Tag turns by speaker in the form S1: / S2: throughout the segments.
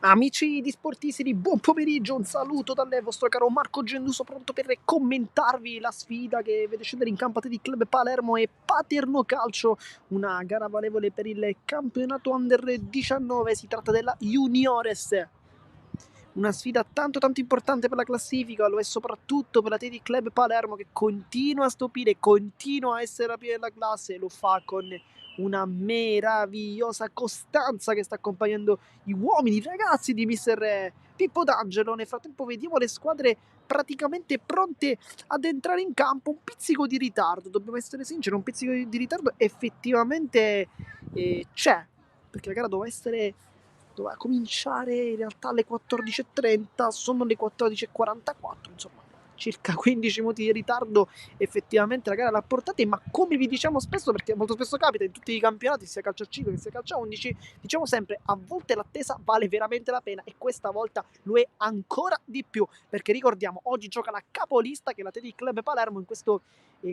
S1: Amici di Sportissimi, buon pomeriggio, un saluto dal vostro caro Marco Genduso, pronto per commentarvi la sfida che vede scendere in campo Athletic Club Palermo e Paterno Calcio, una gara valevole per il campionato Under 19, si tratta della Juniores. Una sfida tanto importante per la classifica, lo è soprattutto per l'Athletic Club Palermo che continua a stupire, continua a essere la prima della classe, lo fa con una meravigliosa costanza che sta accompagnando gli uomini, i ragazzi di mister Pippo D'Angelo. Nel frattempo vediamo le squadre praticamente pronte ad entrare in campo, un pizzico di ritardo, dobbiamo essere sinceri, un pizzico di ritardo effettivamente c'è, perché la gara doveva cominciare in realtà alle 14.30, sono le 14.44, insomma circa 15 minuti di ritardo. Effettivamente la gara l'ha portata, ma come vi diciamo spesso, perché molto spesso capita in tutti i campionati, sia calcio a 5 che sia calcio a 11, diciamo sempre, a volte l'attesa vale veramente la pena, e questa volta lo è ancora di più, perché ricordiamo, oggi gioca la capolista, che è l'Athletic Club Palermo. In questo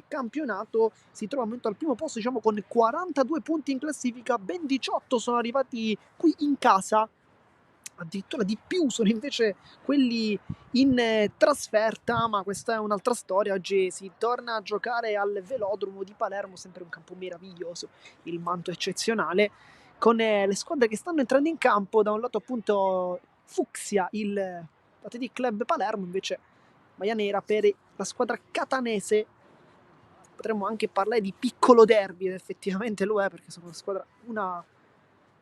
S1: campionato si trova al momento al primo posto, diciamo, con 42 punti in classifica, ben 18 sono arrivati qui in casa, addirittura di più sono invece quelli in trasferta, ma questa è un'altra storia. Oggi si torna a giocare al Velodromo di Palermo, sempre un campo meraviglioso, il manto eccezionale, con le squadre che stanno entrando in campo. Da un lato appunto Fucsia, il Athletic Club Palermo, invece maglia nera per la squadra catanese. Potremmo anche parlare di piccolo derby, ed effettivamente lo è, perché sono una squadra, una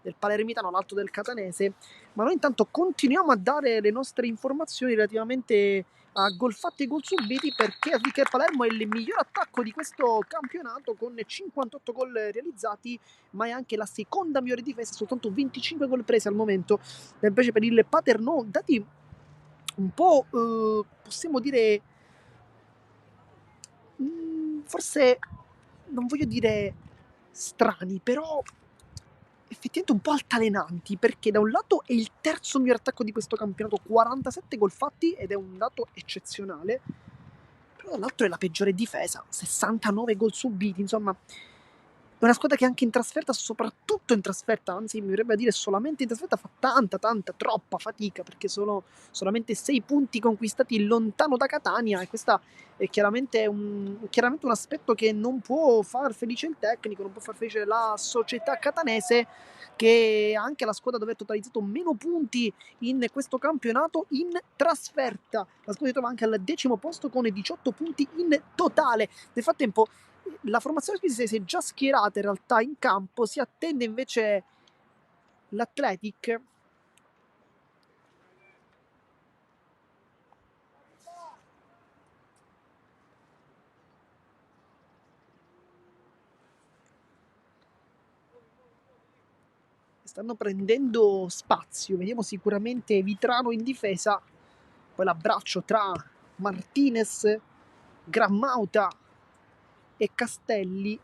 S1: del Palermitano, l'altro del Catanese. Ma noi intanto continuiamo a dare le nostre informazioni relativamente a gol fatti e gol subiti, perché Athletic Palermo è il miglior attacco di questo campionato con 58 gol realizzati, ma è anche la seconda migliore difesa, soltanto 25 gol presi al momento. Invece per il Paternò dati un po' possiamo dire forse, non voglio dire strani, però effettivamente un po' altalenanti, perché da un lato è il terzo miglior attacco di questo campionato, 47 gol fatti, ed è un dato eccezionale, però dall'altro è la peggiore difesa, 69 gol subiti. Insomma, è una squadra che anche in trasferta, soprattutto in trasferta, anzi mi verrebbe a dire solamente in trasferta, fa troppa fatica, perché sono solamente 6 punti conquistati lontano da Catania, e questa è chiaramente un aspetto che non può far felice il tecnico, non può far felice la società catanese, che è anche la squadra dove ha totalizzato meno punti in questo campionato in trasferta. La squadra si trova anche al 10° posto con 18 punti in totale. Nel frattempo la formazione svizzera si è già schierata in realtà in campo, si attende invece l'Athletic. Stanno prendendo spazio, vediamo sicuramente Vitrano in difesa, poi l'abbraccio tra Martinez, Grammauta e Castelli.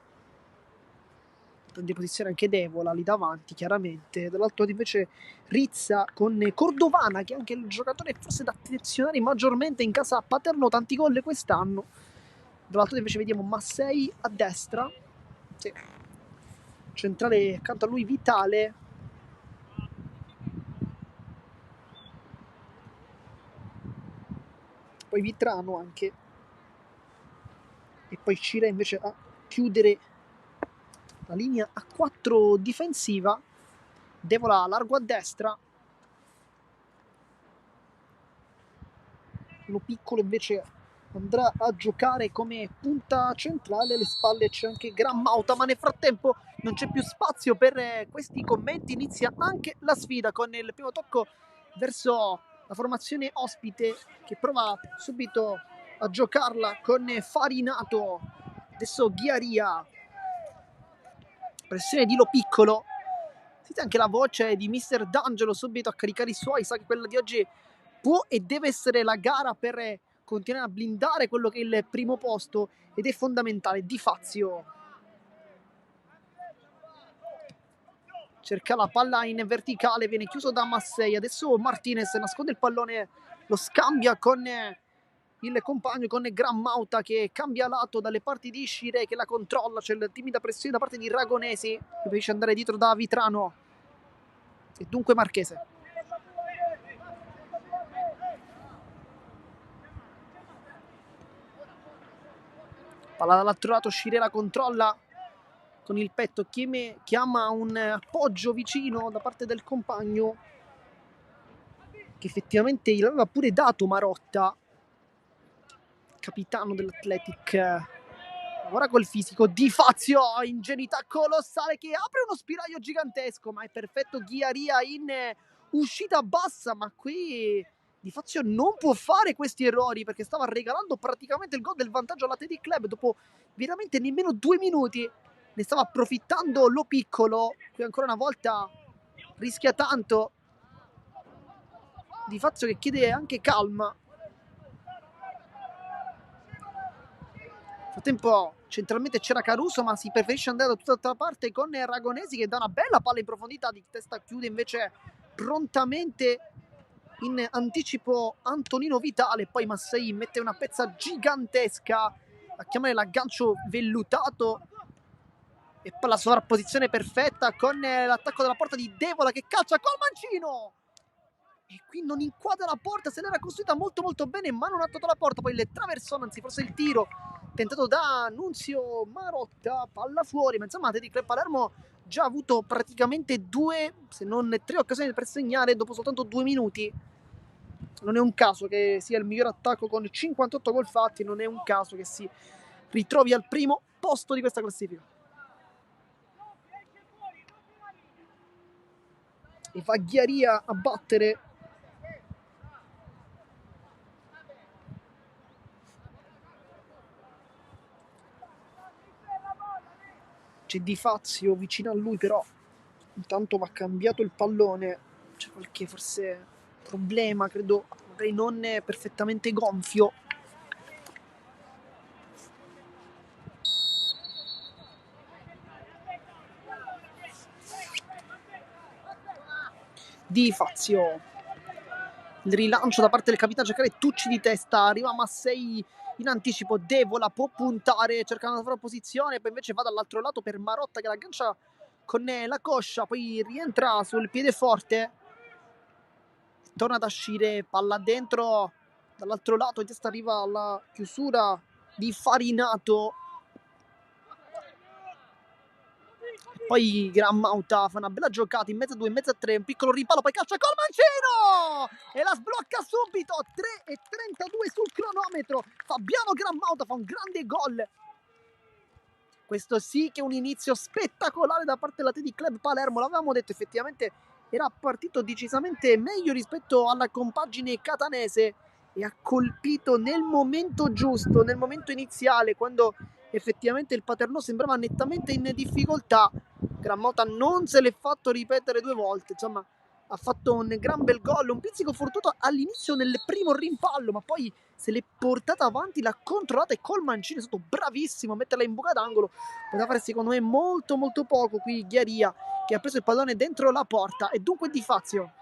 S1: Prende posizione anche Devola lì davanti, chiaramente. Dall'altro lato invece Rizza con Cordovana, che è anche il giocatore forse da attenzionare maggiormente in casa a Paterno, tanti gol quest'anno. Dall'altro invece vediamo Massei a destra, sì. Centrale accanto a lui Vitale, poi Vitrano anche, e poi Cire invece a chiudere la linea a 4 difensiva. Devola largo a destra, lo piccolo invece andrà a giocare come punta centrale. Alle spalle c'è anche Grammauta, ma nel frattempo non c'è più spazio per questi commenti. Inizia anche la sfida con il primo tocco verso la formazione ospite, che prova subito a giocarla con Farinato. Adesso Ghiaria, pressione di Lo Piccolo, sente anche la voce di mister D'Angelo subito a caricare i suoi. Sa che quella di oggi può e deve essere la gara per continuare a blindare quello che è il primo posto, ed è fondamentale. Di Fazio cerca la palla in verticale, viene chiuso da Massei. Adesso Martinez nasconde il pallone, lo scambia con il compagno, con Grammauta, che cambia lato dalle parti di Scire, che la controlla. C'è la timida pressione da parte di Ragonesi, che riesce ad andare dietro da Vitrano e dunque Marchese. Palla dall'altro lato, Scirè controlla con il petto, chiama un appoggio vicino da parte del compagno, che effettivamente gliel'aveva pure dato Marotta, capitano dell'Athletic. Ora col fisico Di Fazio, ingenuità colossale che apre uno spiraglio gigantesco, ma è perfetto Ghiaria in uscita bassa, ma qui Di Fazio non può fare questi errori perché stava regalando praticamente il gol del vantaggio all'Athletic Club dopo veramente nemmeno 2 minuti. Ne stava approfittando Lo Piccolo, qui ancora una volta rischia tanto. Di Fazio che chiede anche calma. Nel frattempo centralmente c'era Caruso, ma si preferisce andare da tutt'altra parte con Ragonesi che dà una bella palla in profondità, di testa chiude invece prontamente in anticipo Antonino Vitale, poi Massei mette una pezza gigantesca a chiamare l'aggancio vellutato e poi la sovrapposizione perfetta con l'attacco della porta di Devola che calcia col mancino e qui non inquadra la porta, se l'era costruita molto molto bene ma non ha toccato la porta, poi le traversone, anzi forse il tiro tentato da Nunzio Marotta, palla fuori, ma insomma Athletic Club Palermo già avuto praticamente 2 se non 3 occasioni per segnare dopo soltanto 2 minuti. Non è un caso che sia il miglior attacco con 58 gol fatti, non è un caso che si ritrovi al primo posto di questa classifica. E va Ghiaria a battere c'è Di Fazio vicino a lui, però intanto va cambiato il pallone, c'è qualche forse problema, credo magari non è perfettamente gonfio. Di Fazio, il rilancio da parte del capitano, cercare Tucci di testa, arriva Massei in anticipo, Devola può puntare, cerca una posizione, poi invece va dall'altro lato per Marotta che l'aggancia con la coscia, poi rientra sul piede-forte, torna ad uscire, palla dentro, dall'altro lato in testa arriva alla chiusura di Farinato. Poi Gran Mauta fa una bella giocata in mezzo a 2, in mezzo a 3, un piccolo rimpallo, poi calcia col mancino e la sblocca subito. 3:32 sul cronometro. Fabiano Gran Mauta fa un grande gol. Questo sì che è un inizio spettacolare da parte dell'Athletic Club Palermo. L'avevamo detto, effettivamente era partito decisamente meglio rispetto alla compagine catanese e ha colpito nel momento giusto, nel momento iniziale, quando effettivamente il Paternò sembrava nettamente in difficoltà. Gran Mauta non se l'è fatto ripetere 2 volte, insomma ha fatto un gran bel gol, un pizzico fortunato all'inizio nel primo rimpallo, ma poi se l'è portata avanti, l'ha controllata e col mancino è stato bravissimo a metterla in buca d'angolo. Poteva fare secondo me molto molto poco qui Ghiaria, che ha preso il pallone dentro la porta, e dunque Di Fazio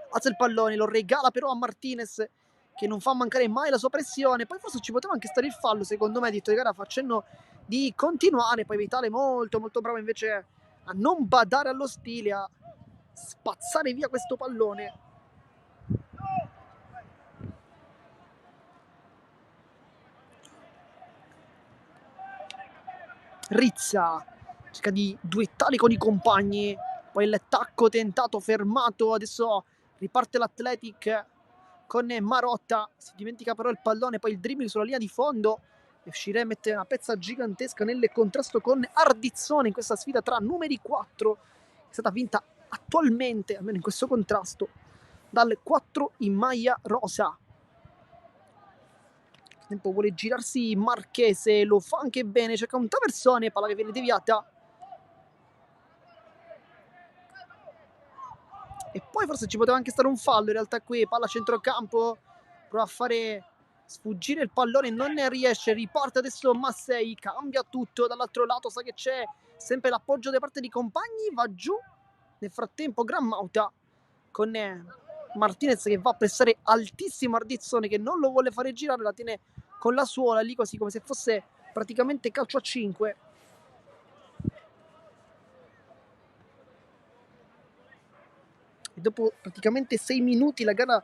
S1: alza il pallone, lo regala però a Martinez che non fa mancare mai la sua pressione. Poi forse ci poteva anche stare il fallo, secondo me, ha detto di gara facendo di continuare, poi Vitale molto molto bravo invece a non badare allo stile, a spazzare via questo pallone. Rizza cerca di duettare con i compagni, poi l'attacco tentato fermato, adesso riparte l'Athletic con Marotta, si dimentica però il pallone, poi il dribbling sulla linea di fondo e Scirè mette una pezza gigantesca nel contrasto con Ardizzone in questa sfida tra numeri 4, è stata vinta attualmente, almeno in questo contrasto, dal 4 in maglia rosa. Tempo vuole girarsi Marchese, lo fa anche bene, cerca un traversone, palla che viene deviata. E poi forse ci poteva anche stare un fallo, in realtà qui palla a centrocampo, prova a fare sfuggire il pallone, non ne riesce, riparte adesso Massei, cambia tutto dall'altro lato, sa che c'è sempre l'appoggio da parte di compagni, va giù. Nel frattempo Gran Mauta con Martinez che va a pressare altissimo Ardizzone che non lo vuole fare girare, la tiene con la suola lì così come se fosse praticamente calcio a 5. E dopo praticamente 6 minuti la gara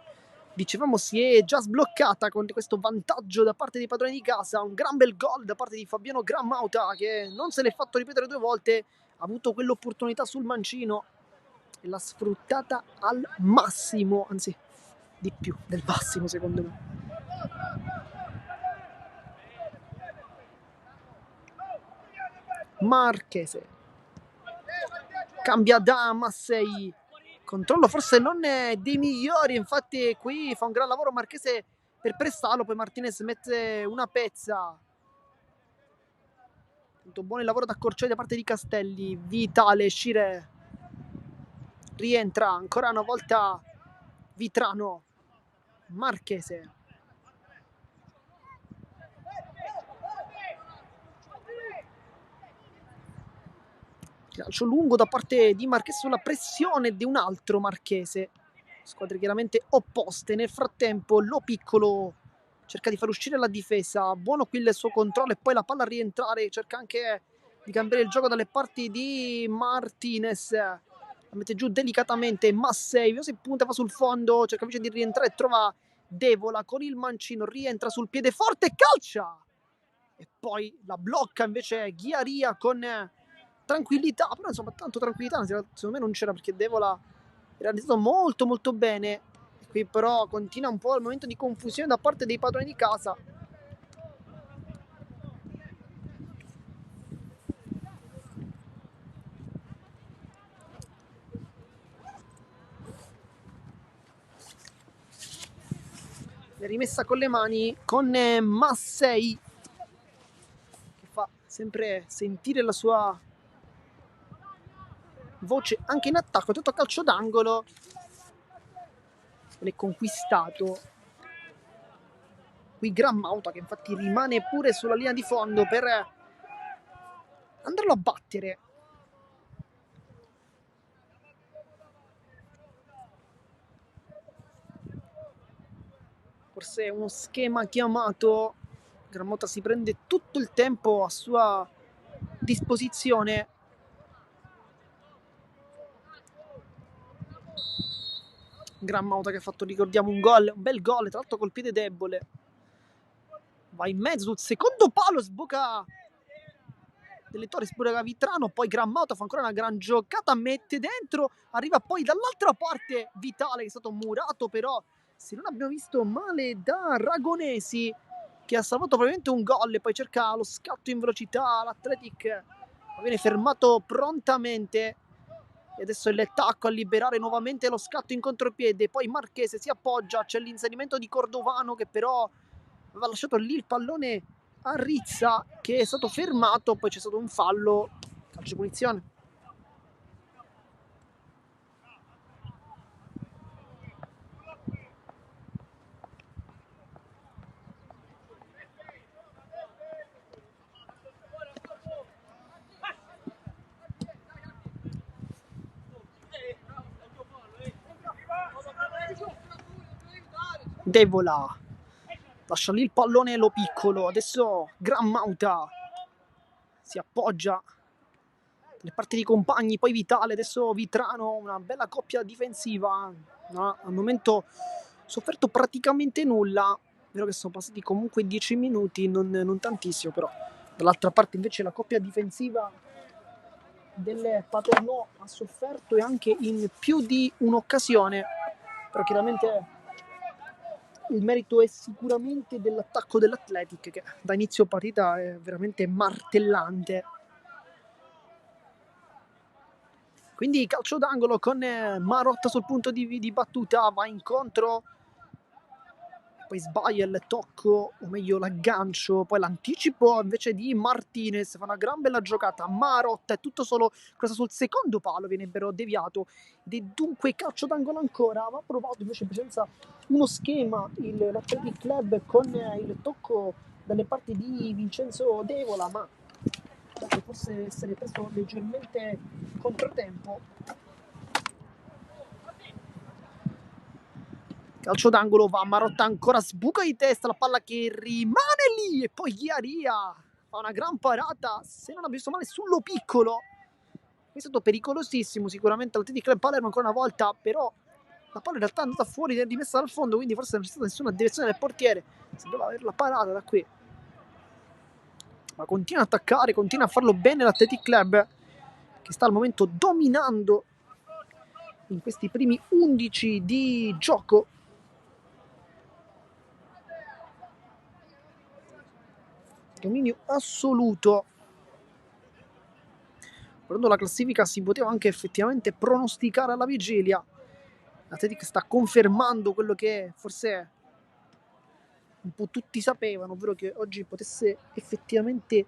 S1: dicevamo si è già sbloccata con questo vantaggio da parte dei padroni di casa. Un gran bel gol da parte di Fabiano Grammauta, che non se l'è fatto ripetere 2 volte, ha avuto quell'opportunità sul mancino e l'ha sfruttata al massimo, anzi di più del massimo secondo me. Marchese cambia da Massei, controllo forse non è dei migliori, infatti qui fa un gran lavoro Marchese per prestarlo, poi Martinez mette una pezza. Molto buono il lavoro da Corcioi da parte di Castelli. Vitale, Scire rientra ancora una volta Vitrano, Marchese. Calcio lungo da parte di Marchese sulla pressione di un altro Marchese. Squadre chiaramente opposte. Nel frattempo Lo Piccolo cerca di far uscire la difesa. Buono qui il suo controllo e poi la palla a rientrare. Cerca anche di cambiare il gioco dalle parti di Martinez. La mette giù delicatamente Massei. Si punta, va sul fondo. Cerca invece di rientrare e trova Devola con il mancino. Rientra sul piede forte e calcia. E poi la blocca invece Ghiaria con tranquillità, però insomma tanto tranquillità secondo me non c'era, perché Devola era realizzato molto molto bene. E qui però continua un po' il momento di confusione da parte dei padroni di casa. È rimessa con le mani con Massei, che fa sempre sentire la sua voce anche in attacco. Tutto a calcio d'angolo, l'è conquistato qui Grammauta, che infatti rimane pure sulla linea di fondo per andarlo a battere. Forse uno schema chiamato. Grammauta si prende tutto il tempo a sua disposizione. Grammauta che ha fatto, ricordiamo, un bel gol, tra l'altro col piede debole. Va in mezzo sul secondo palo, sbuca delle Torri, sbuca Vitrano, poi Grammauta fa ancora una gran giocata, mette dentro, arriva poi dall'altra parte Vitale, che è stato murato, però se non abbiamo visto male da Ragonesi, che ha salvato probabilmente un gol, e poi cerca lo scatto in velocità, l'Athletic viene fermato prontamente. E adesso il tacco a liberare nuovamente lo scatto in contropiede. Poi Marchese si appoggia, c'è l'inserimento di Cordovano, che però aveva lasciato lì il pallone a Rizza, che è stato fermato. Poi c'è stato un fallo, calcio punizione. Devola lascia lì il pallone Lo Piccolo. Adesso Grammauta si appoggia le parti di compagni, poi Vitale, adesso Vitrano, una bella coppia difensiva. No, al momento sofferto praticamente nulla. Vero che sono passati comunque 10 minuti, non tantissimo, però dall'altra parte invece la coppia difensiva del Paternò ha sofferto, e anche in più di un'occasione. Però chiaramente il merito è sicuramente dell'attacco dell'Athletic, che da inizio partita è veramente martellante. Quindi calcio d'angolo con Marotta sul punto di battuta, va incontro, poi sbaglia il tocco, o meglio l'aggancio, poi l'anticipo invece di Martinez, fa una gran bella giocata. Marotta è tutto solo cosa sul secondo palo, viene però deviato, ed è dunque calcio d'angolo ancora. Va provato invece in presenza uno schema l'Athletic Club con il tocco dalle parti di Vincenzo Devola, ma che possa essere preso leggermente controtempo. Calcio d'angolo, va Marotta ancora, sbuca di testa, la palla che rimane lì, e poi Ghiaria fa una gran parata, se non ha visto male, sullo Piccolo. È stato pericolosissimo sicuramente l'Athletic Club Palermo ancora una volta, però La palla in realtà è andata fuori, è rimessa dal fondo, quindi forse non c'è stata nessuna direzione del portiere. Sembrava averla parata da qui. Ma continua ad attaccare, continua a farlo bene l'Athletic Club, che sta al momento dominando in questi primi 11 di gioco. Dominio assoluto. Guardando la classifica si poteva anche effettivamente pronosticare alla vigilia. L'Athletic sta confermando quello che forse un po' tutti sapevano, ovvero che oggi potesse effettivamente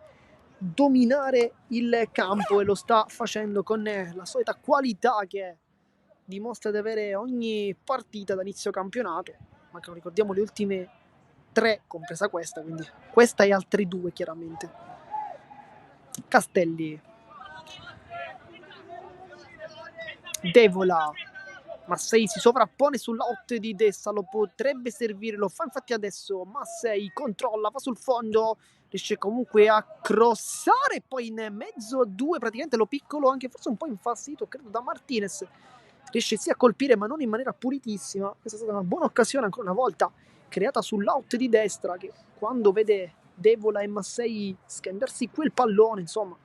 S1: dominare il campo, e lo sta facendo con la solita qualità che dimostra di avere ogni partita da inizio campionato. Mancano, ricordiamo, le ultime 3, compresa questa, quindi questa e altre 2 chiaramente. Castelli, Devola, Massei si sovrappone sull'out di Dessa, lo potrebbe servire, lo fa infatti adesso. Massei controlla, va sul fondo, riesce comunque a crossare, poi in mezzo a 2 praticamente lo piccolo, anche forse un po' infastidito credo da Martinez, riesce sì a colpire ma non in maniera pulitissima. Questa è stata una buona occasione ancora una volta creata sull'out di destra, che quando vede Devola e Massei scambiarsi quel pallone, insomma,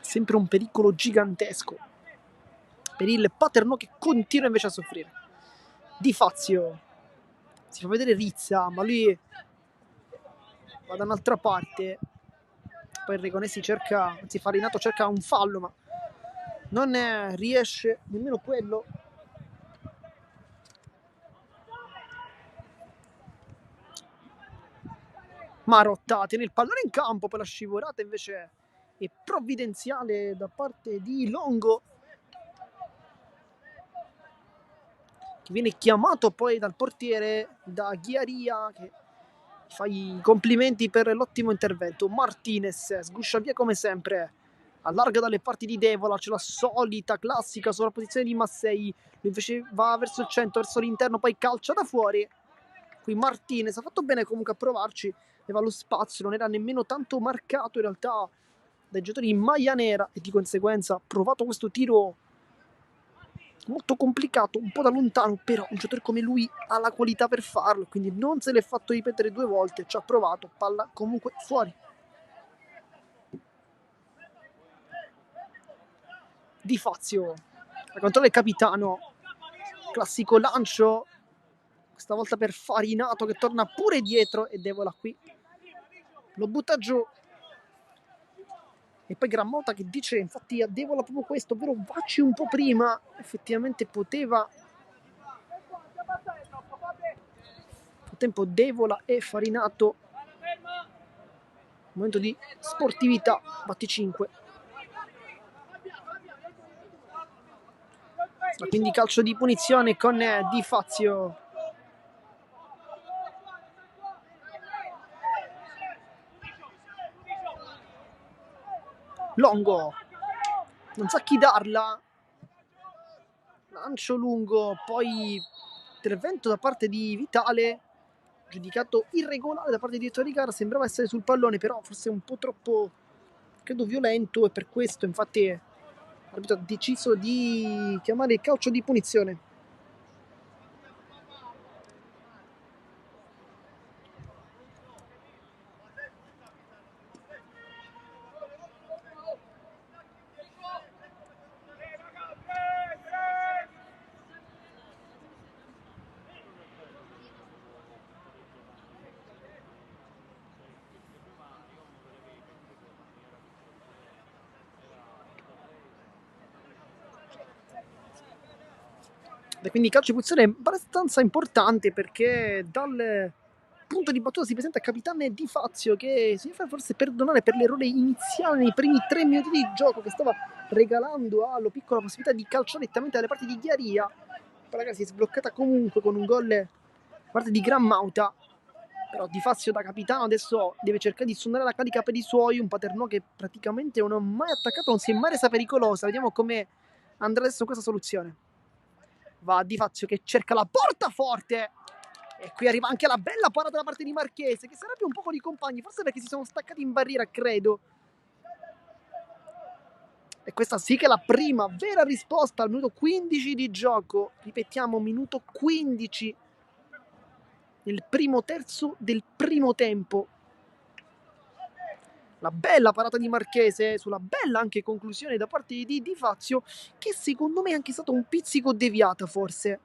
S1: sempre un pericolo gigantesco per il Paternò, che continua invece a soffrire. Di Fazio si fa vedere Rizza, ma lui va da un'altra parte. Poi Regonesi cerca, anzi Farinato cerca un fallo, ma non riesce nemmeno quello. Marotta tiene il pallone in campo, poi la scivolata invece è provvidenziale da parte di Longo, che viene chiamato poi dal portiere, da Ghiaria, che fa i complimenti per l'ottimo intervento. Martinez sguscia via come sempre, allarga dalle parti di Devola, c'è la solita classica sovrapposizione di Massei, lui invece va verso il centro, verso l'interno, poi calcia da fuori. Qui Martinez ha fatto bene comunque a provarci, aveva lo spazio, non era nemmeno tanto marcato in realtà dai giocatori in maglia nera, e di conseguenza ha provato questo tiro molto complicato, un po' da lontano, però un giocatore come lui ha la qualità per farlo, quindi non se l'è fatto ripetere 2 volte, ci ha provato, palla comunque fuori. Di Fazio, la controlla il capitano, classico lancio, questa volta per Farinato che torna pure dietro, e Devola qui lo butta giù. E poi Grammota che dice infatti a Devola proprio questo, ovvero vacci un po' prima. Effettivamente poteva. Nel tempo Devola e Farinato, momento di sportività, batti 5. Quindi calcio di punizione con Di Fazio. Longo non sa chi darla, lancio lungo, poi intervento da parte di Vitale, giudicato irregolare da parte di direttore di gara, sembrava essere sul pallone, però forse un po' troppo, credo, violento, e per questo infatti l'arbitro ha deciso di chiamare il calcio di punizione. E quindi calcio di punizione è abbastanza importante, perché dal punto di battuta si presenta Capitane Di Fazio, che si fa forse perdonare per l'errore iniziale nei primi 3 minuti di gioco, che stava regalando allo piccolo la possibilità di calciare nettamente dalle parti di Ghiaria. Poi ragazzi si è sbloccata comunque con un gol da parte di Grammauta, però Di Fazio da capitano adesso deve cercare di suonare la carica per i suoi, un Paternò che praticamente non ha mai attaccato, non si è mai resa pericolosa. Vediamo come andrà adesso questa soluzione. Va Di Fazio che cerca la porta forte, e qui arriva anche la bella parata da parte di Marchese, che sarebbe un po' con i compagni, forse perché si sono staccati in barriera, credo. E questa sì che è la prima vera risposta al minuto 15 di gioco. Ripetiamo, minuto 15 nel primo terzo del primo tempo. La bella parata di Marchese sulla bella anche conclusione da parte di Fazio, che secondo me è anche stata un pizzico deviata forse.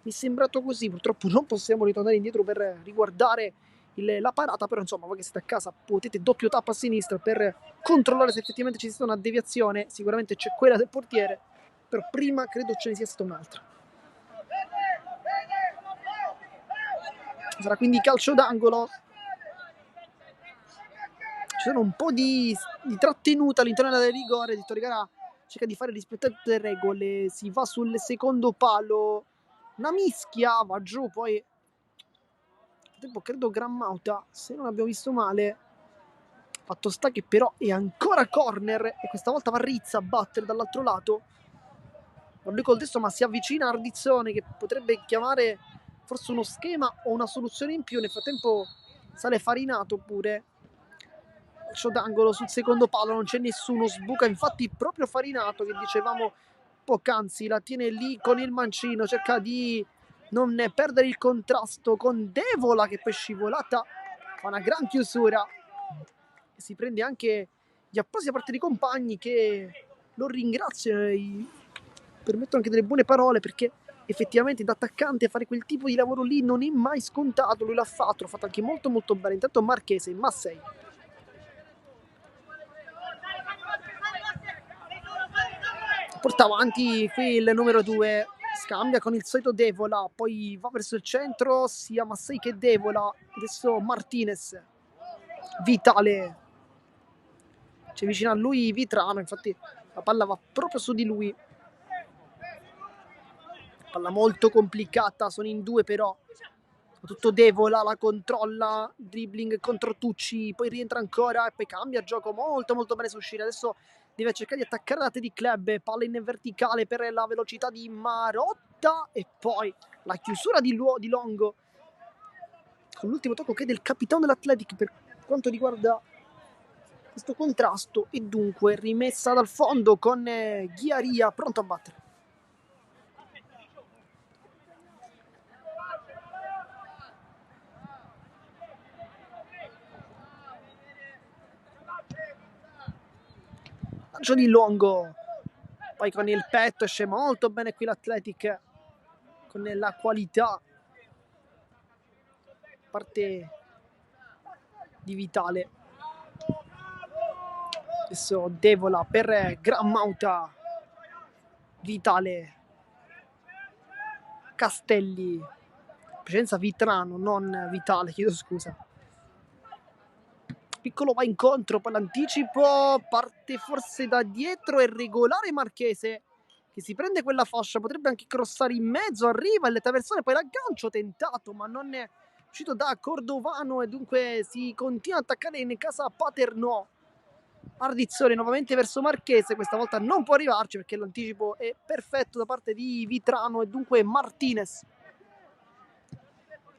S1: Mi è sembrato così, purtroppo non possiamo ritornare indietro per riguardare la parata, però insomma voi che siete a casa potete doppio tap a sinistra per controllare se effettivamente ci sia stata una deviazione. Sicuramente c'è quella del portiere, però prima credo ce ne sia stata un'altra. Sarà quindi calcio d'angolo. Ci sono un po' di trattenuta all'interno della rigore. Di Torigara cerca di fare rispettare tutte le regole. Si va sul secondo palo. Una mischia, va giù. Poi tempo credo Grammauta, se non abbiamo visto male. Fatto sta che però è ancora corner. E questa volta va Rizza a battere dall'altro lato. Non lui col destro, ma si avvicina a Ardizzone, che potrebbe chiamare forse uno schema o una soluzione in più. Nel frattempo sale Farinato pure. Calcio d'angolo sul secondo palo, non c'è nessuno, sbuca infatti proprio Farinato, che dicevamo poc'anzi, la tiene lì con il mancino, cerca di non perdere il contrasto con Devola, che poi scivolata, fa una gran chiusura e si prende anche gli applausi da parte dei compagni, che lo ringraziano e permettono anche delle buone parole, perché effettivamente da attaccante fare quel tipo di lavoro lì non è mai scontato. Lui l'ha fatto anche molto molto bene. Intanto Marchese, Massei porta avanti qui il numero 2, scambia con il solito Devola, poi va verso il centro sia Massei che Devola. Adesso Martinez, Vitale, c'è vicino a lui Vitrano, infatti la palla va proprio su di lui. Palla molto complicata, sono in due però, soprattutto Devola la controlla, dribbling contro Tucci, poi rientra ancora e poi cambia gioco molto molto bene su uscire. Adesso deve cercare di attaccare la Teddy Club, palla in verticale per la velocità di Marotta e poi la chiusura di Longo con l'ultimo tocco che è del capitano dell'Athletic per quanto riguarda questo contrasto, e dunque rimessa dal fondo con Ghiaria pronto a battere. Lancio di Longo, poi con il petto esce molto bene qui l'Athletic con la qualità parte di Vitale. Adesso Devola per Grammauta, Vitale, Castelli, presenza Vitrano, non Vitale, chiedo scusa. Piccolo va incontro, poi l'anticipo, parte forse da dietro, è regolare Marchese che si prende quella fascia, potrebbe anche crossare in mezzo, arriva il traversone, poi l'aggancio tentato ma non è uscito da Cordovano e dunque si continua ad attaccare in casa Paternò. Ardizzone nuovamente verso Marchese, questa volta non può arrivarci perché l'anticipo è perfetto da parte di Vitrano e dunque Martinez.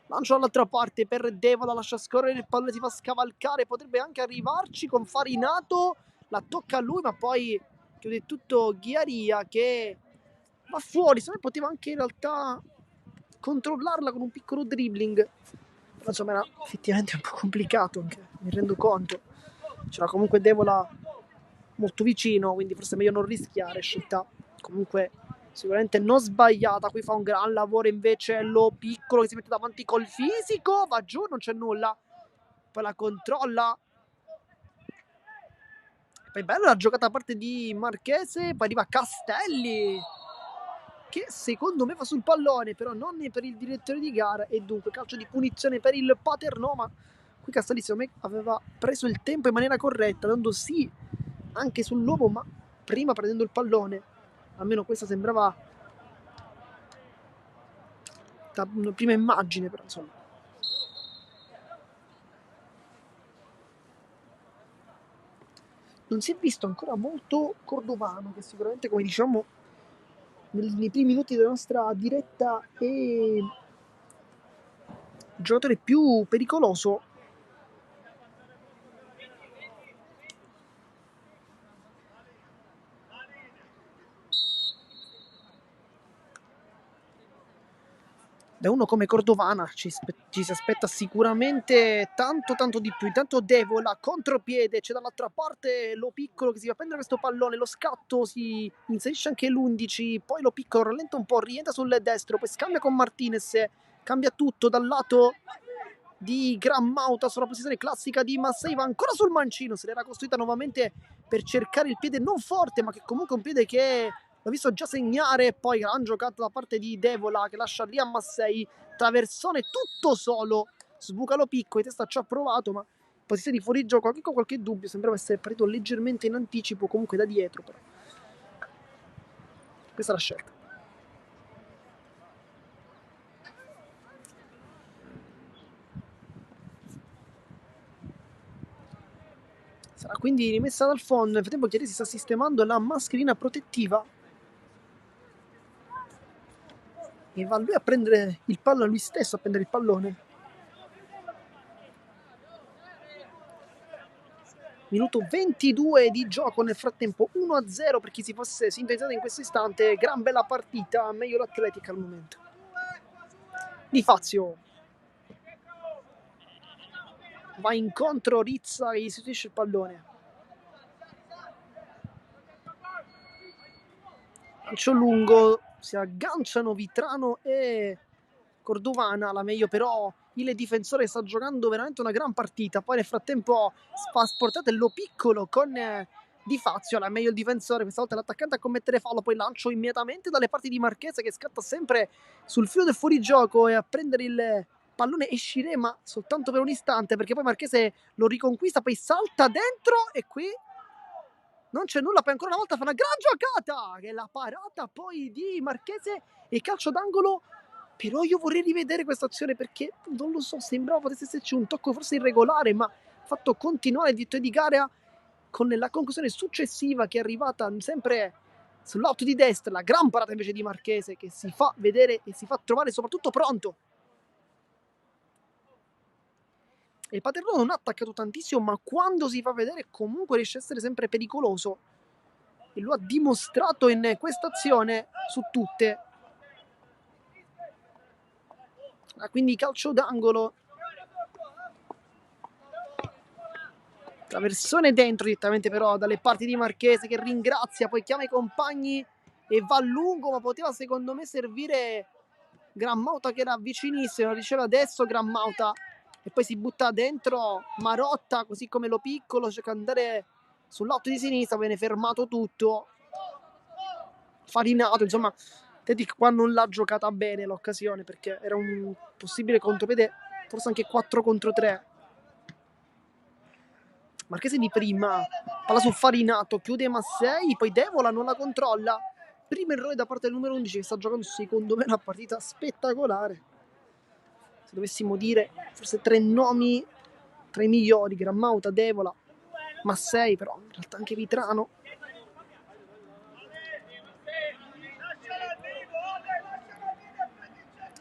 S1: Lancio dall'altra parte per Devola, lascia scorrere il pallone, si fa scavalcare, potrebbe anche arrivarci con Farinato, la tocca a lui ma poi chiude tutto Ghiaria che va fuori, se no poteva anche in realtà controllarla con un piccolo dribbling, però insomma era effettivamente un po' complicato anche, mi rendo conto, c'era comunque Devola molto vicino, quindi forse è meglio non rischiare, scelta comunque sicuramente non sbagliata. Qui fa un gran lavoro invece Lo Piccolo che si mette davanti col fisico, va giù, non c'è nulla, poi la controlla, poi bella la giocata da parte di Marchese, poi arriva Castelli che secondo me va sul pallone, però non per il direttore di gara, e dunque calcio di punizione per il Paternò, ma qui Castelli secondo me aveva preso il tempo in maniera corretta, dando sì anche sull'uomo, ma prima prendendo il pallone, almeno questa sembrava da una prima immagine, però insomma. Non si è visto ancora molto Cordovano, che sicuramente, come diciamo, nei primi minuti della nostra diretta è il giocatore più pericoloso. Da uno come Cordovana ci si aspetta sicuramente tanto di più. Intanto Devola, contropiede, c'è dall'altra parte Lo Piccolo che si va a prendere questo pallone, lo scatto, si inserisce anche l'11, poi Lo Piccolo rallenta un po', rientra sul destro, poi scambia con Martinez, cambia tutto dal lato di Gran Mauta sulla posizione classica di Massei, va ancora sul mancino, se l'era costruita nuovamente per cercare il piede non forte, ma che comunque è un piede che l'ho visto già segnare. Poi gran giocata da parte di Devola che lascia lì a Massei, traversone tutto solo, sbuca Lo Picco, di testa ci ha provato, ma posizione di fuorigioco anche con qualche dubbio, sembrava essere partito leggermente in anticipo, comunque da dietro, però questa è la scelta. Sarà quindi rimessa dal fondo. Nel frattempo Chiesi sta sistemando la mascherina protettiva e va lui a prendere il pallone, lui stesso a prendere il pallone. Minuto 22 di gioco, nel frattempo 1-0 per chi si fosse sintonizzato in questo istante. Gran bella partita, meglio l'Atletica al momento. Di Fazio va incontro Rizza e gli istituisce il pallone. Lancio lungo, si agganciano Vitrano e Cordovana, la meglio però il difensore sta giocando veramente una gran partita. Poi nel frattempo fa sportate Lo Piccolo con Di Fazio, la meglio il difensore, questa volta l'attaccante a commettere fallo, poi lancio immediatamente dalle parti di Marchese che scatta sempre sul filo del fuorigioco e a prendere il pallone e Scirema soltanto per un istante, perché poi Marchese lo riconquista, poi salta dentro e qui non c'è nulla, poi ancora una volta fa una gran giocata, che è la parata poi di Marchese e calcio d'angolo. Però io vorrei rivedere questa azione perché non lo so, sembrava potesse esserci un tocco forse irregolare, ma fatto continuare il diritto di gara con la conclusione successiva che è arrivata sempre sull'auto di destra, la gran parata invece di Marchese che si fa vedere e si fa trovare soprattutto pronto. E il Paternò non ha attaccato tantissimo, ma quando si fa vedere comunque riesce a essere sempre pericoloso. E lo ha dimostrato in questa azione su tutte. Quindi calcio d'angolo. Traversone dentro direttamente però dalle parti di Marchese che ringrazia, poi chiama i compagni e va a lungo, ma poteva secondo me servire Gran Mauta che era vicinissimo, lo diceva adesso Gran Mauta e poi si butta dentro Marotta, così come Lo Piccolo, cerca di andare sull'otto di sinistra, viene fermato tutto. Farinato, insomma, Tedic qua non l'ha giocata bene l'occasione perché era un possibile contropiede, forse anche 4 contro 3. Marchese di prima, palla su Farinato, chiude Massei, poi Devola non la controlla. Primo errore da parte del numero 11 che sta giocando secondo me una partita spettacolare. Se dovessimo dire forse 3 nomi tra i migliori, Gran Mauta, Devola, Massei, però in realtà anche Vitrano.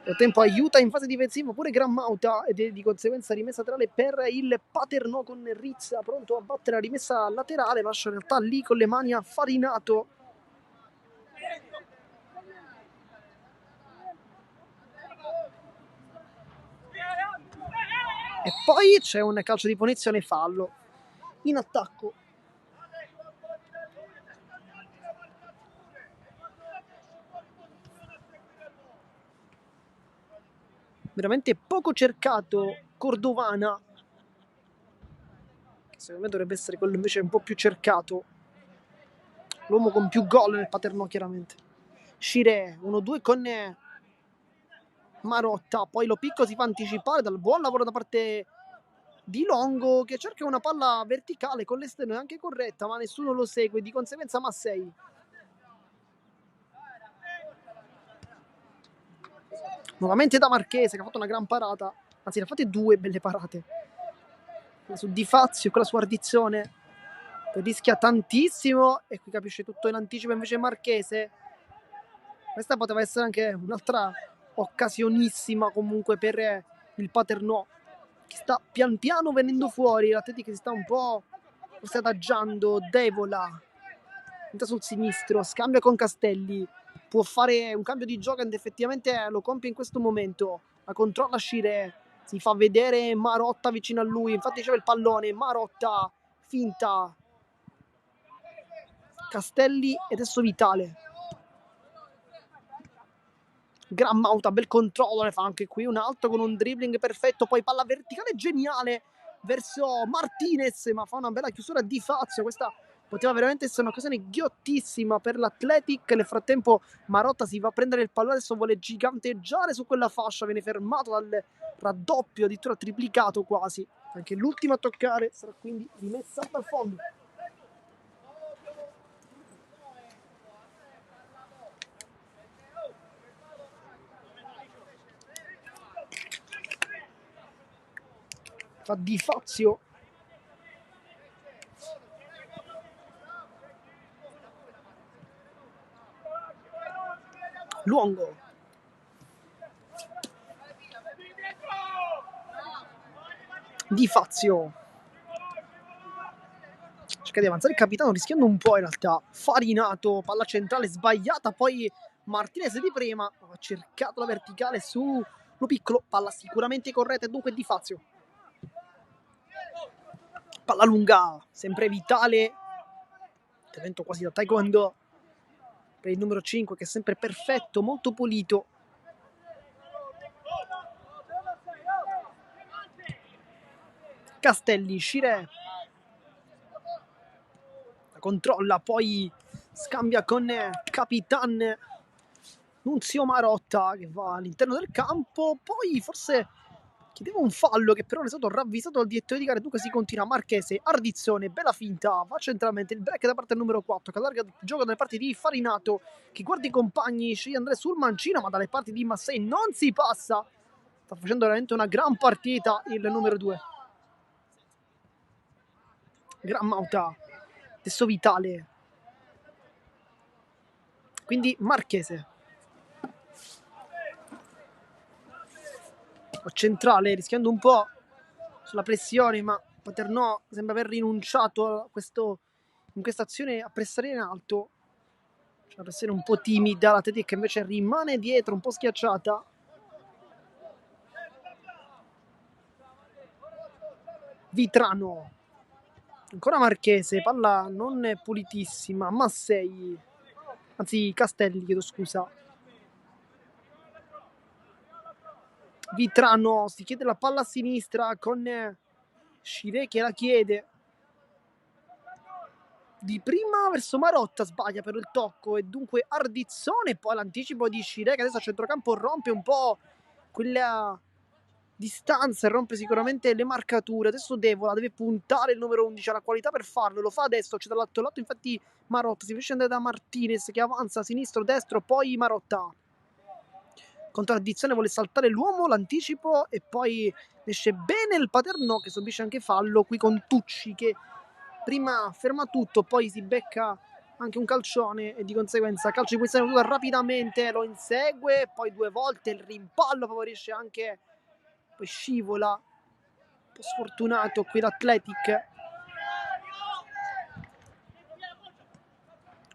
S1: Nel tempo aiuta in fase difensiva pure Gran Mauta ed è di conseguenza rimessa laterale per il Paternò con Rizza pronto a battere la rimessa laterale, lascia in realtà lì con le mani a Farinato. E poi c'è un calcio di punizione, fallo in attacco. Veramente poco cercato Cordovana, che secondo me dovrebbe essere quello invece un po' più cercato, l'uomo con più gol nel Paternò chiaramente. Scire 1-2 con Marotta, poi Lo Picco si fa anticipare dal buon lavoro da parte di Longo che cerca una palla verticale con l'esterno, è anche corretta ma nessuno lo segue, di conseguenza Massei. Nuovamente da Marchese che ha fatto una gran parata, anzi ne ha fatte 2 belle parate, quella su Di Fazio e quella su Ardizzone, rischia tantissimo e qui capisce tutto in anticipo invece Marchese. Questa poteva essere anche un'altra occasionissima comunque per il Paternò che sta pian piano venendo fuori, l'Atletica si sta un po' adagiando. Devola entra sul sinistro, scambia con Castelli, può fare un cambio di gioco ed effettivamente lo compie in questo momento. La controlla Shire, si fa vedere Marotta vicino a lui, infatti c'è il pallone, Marotta, finta, Castelli ed adesso Vitale. Gran Mauta, bel controllo, ne fa anche qui un altro con un dribbling perfetto, poi palla verticale geniale verso Martinez, ma fa una bella chiusura di Fazio. Questa poteva veramente essere un'occasione ghiottissima per l'Athletic. Nel frattempo Marotta si va a prendere il pallone, adesso vuole giganteggiare su quella fascia, viene fermato dal raddoppio, addirittura triplicato quasi. Anche l'ultima a toccare sarà quindi rimessa dal fondo. Fa di Fazio. Luongo. Di Fazio. Cerca di avanzare il capitano rischiando un po' in realtà. Farinato, palla centrale sbagliata, poi Martinez di prima ha cercato la verticale su lo piccolo, palla sicuramente corretta e dunque Di Fazio. Palla lunga, sempre Vitale, intervento quasi da taekwondo per il numero 5 che è sempre perfetto, molto pulito. Castelli, Shire, la controlla, poi scambia con Capitan Nunzio Marotta che va all'interno del campo, poi forse chiedeva un fallo che però è stato ravvisato dal direttore di gara, dunque si continua. Marchese, Ardizzone, bella finta, va centralmente, il break da parte del numero 4 che allarga il gioco dalle parti di Farinato che guarda i compagni, sceglie Andrea sul mancino, ma dalle parti di Massei non si passa, sta facendo veramente una gran partita il numero 2. Gran Mauta, adesso Vitale, quindi Marchese centrale, rischiando un po' sulla pressione, ma Paternò sembra aver rinunciato a in questa azione a pressare in alto, cioè una pressione un po' timida. La Tedesca invece rimane dietro, un po' schiacciata. Vitrano, ancora Marchese, palla non pulitissima, Massei, anzi Castelli, chiedo scusa. Vitrano si chiede la palla a sinistra con Shire che la chiede. Di prima verso Marotta, sbaglia per il tocco e dunque Ardizzone, poi l'anticipo di Shire che adesso a centrocampo rompe un po' quella distanza e rompe sicuramente le marcature. Adesso Devola deve puntare il numero 11, ha la qualità per farlo, lo fa adesso, c'è dall'altro lato infatti Marotta, si riesce ad andare da Martinez che avanza sinistro, destro, poi Marotta. Contro Ardizzone vuole saltare l'uomo, l'anticipo e poi esce bene il Paternò che subisce anche fallo qui con Tucci che prima ferma tutto, poi si becca anche un calcione e di conseguenza calcio di punizione rapidamente, lo insegue, poi 2 volte il rimpallo favorisce anche, poi scivola, un po' sfortunato qui l'Athletic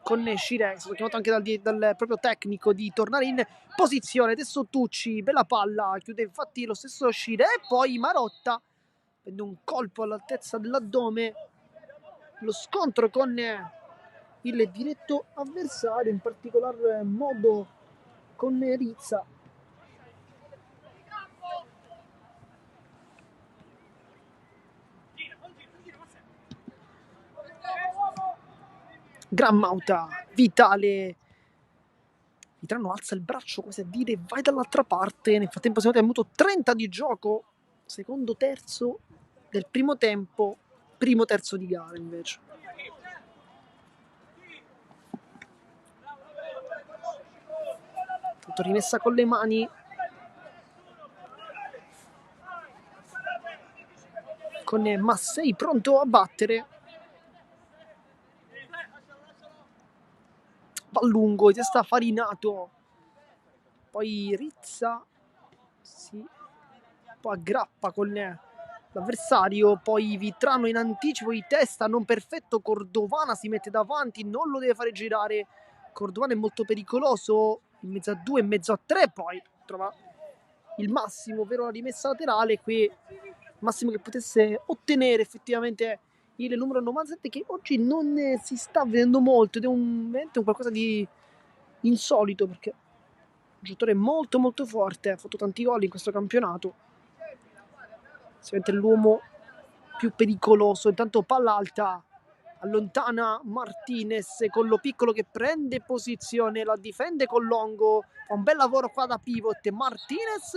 S1: con Shire, è stato chiamato anche dal proprio tecnico di tornare in posizione. Adesso Tucci, bella palla, chiude infatti lo stesso Shire e poi Marotta prende un colpo all'altezza dell'addome, lo scontro con il diretto avversario, in particolar modo con Rizza. Gran Mauta, Vitale, Vitrano alza il braccio quasi a dire vai dall'altra parte. Nel frattempo siamo tenuto 30 di gioco, secondo terzo del primo tempo, primo terzo di gara invece. Tutto rimessa con le mani con Massei pronto a battere. Va lungo, testa Farinato, poi Rizza poi aggrappa con l'avversario, poi Vitrano in anticipo di testa non perfetto, Cordovana si mette davanti, non lo deve fare girare Cordovano è molto pericoloso, in mezzo a 2, in mezzo a 3, poi trova il massimo, ovvero la rimessa laterale, qui il massimo che potesse ottenere effettivamente il numero 97, che oggi non si sta vedendo molto ed è veramente un qualcosa di insolito, perché è un giocatore molto molto forte, ha fatto tanti gol in questo campionato, sicuramente l'uomo più pericoloso. Intanto palla alta, allontana Martinez con lo piccolo che prende posizione, la difende con Longo, fa un bel lavoro qua da pivot Martinez,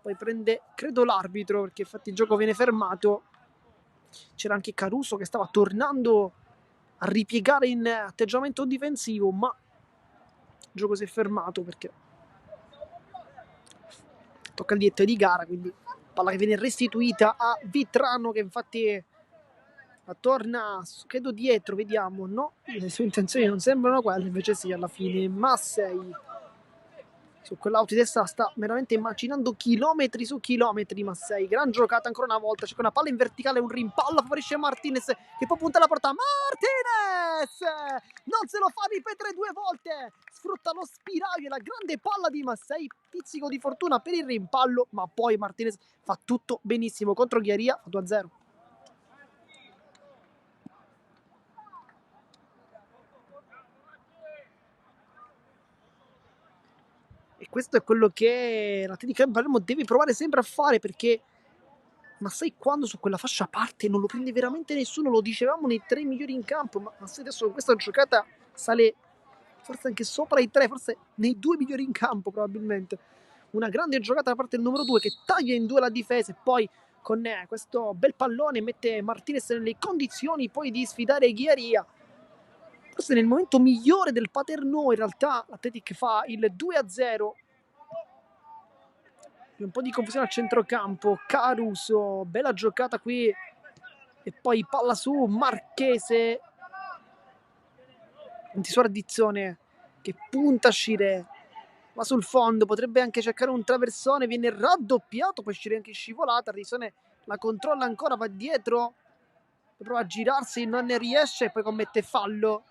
S1: poi prende credo l'arbitro, perché infatti il gioco viene fermato. C'era anche Caruso che stava tornando a ripiegare in atteggiamento difensivo, ma il gioco si è fermato perché tocca il dietto di gara, quindi palla che viene restituita a Vitrano, che infatti torna credo dietro, vediamo, no, le sue intenzioni non sembrano quelle, invece sì, alla fine Massei su quell'auto di destra sta veramente macinando chilometri su chilometri. Massei, gran giocata ancora una volta, c'è una palla in verticale, un rimpallo, favorisce Martinez che può puntare la porta. Martinez non se lo fa ripetere 2 volte, sfrutta lo spiraglio e la grande palla di Massei, pizzico di fortuna per il rimpallo, ma poi Martinez fa tutto benissimo contro Ghiaria, 2-0. E questo è quello che l'Atletica Palermo deve provare sempre a fare, perché Massei quando su quella fascia parte non lo prende veramente nessuno, lo dicevamo nei 3 migliori in campo, ma Massei adesso con questa giocata sale forse anche sopra i 3, forse nei 2 migliori in campo probabilmente. Una grande giocata da parte del numero 2 che taglia in 2 la difesa e poi con questo bel pallone mette Martinez nelle condizioni poi di sfidare Ghiaria. Forse nel momento migliore del Paternò in realtà l'Atletic fa il 2-0. Un po' di confusione al centrocampo, Caruso, bella giocata qui e poi palla su Marchese, antisguardizione che punta a Scire, va sul fondo, potrebbe anche cercare un traversone, viene raddoppiato, poi Scire anche scivolata, Risone la controlla ancora, va dietro, prova a girarsi, non ne riesce e poi commette fallo,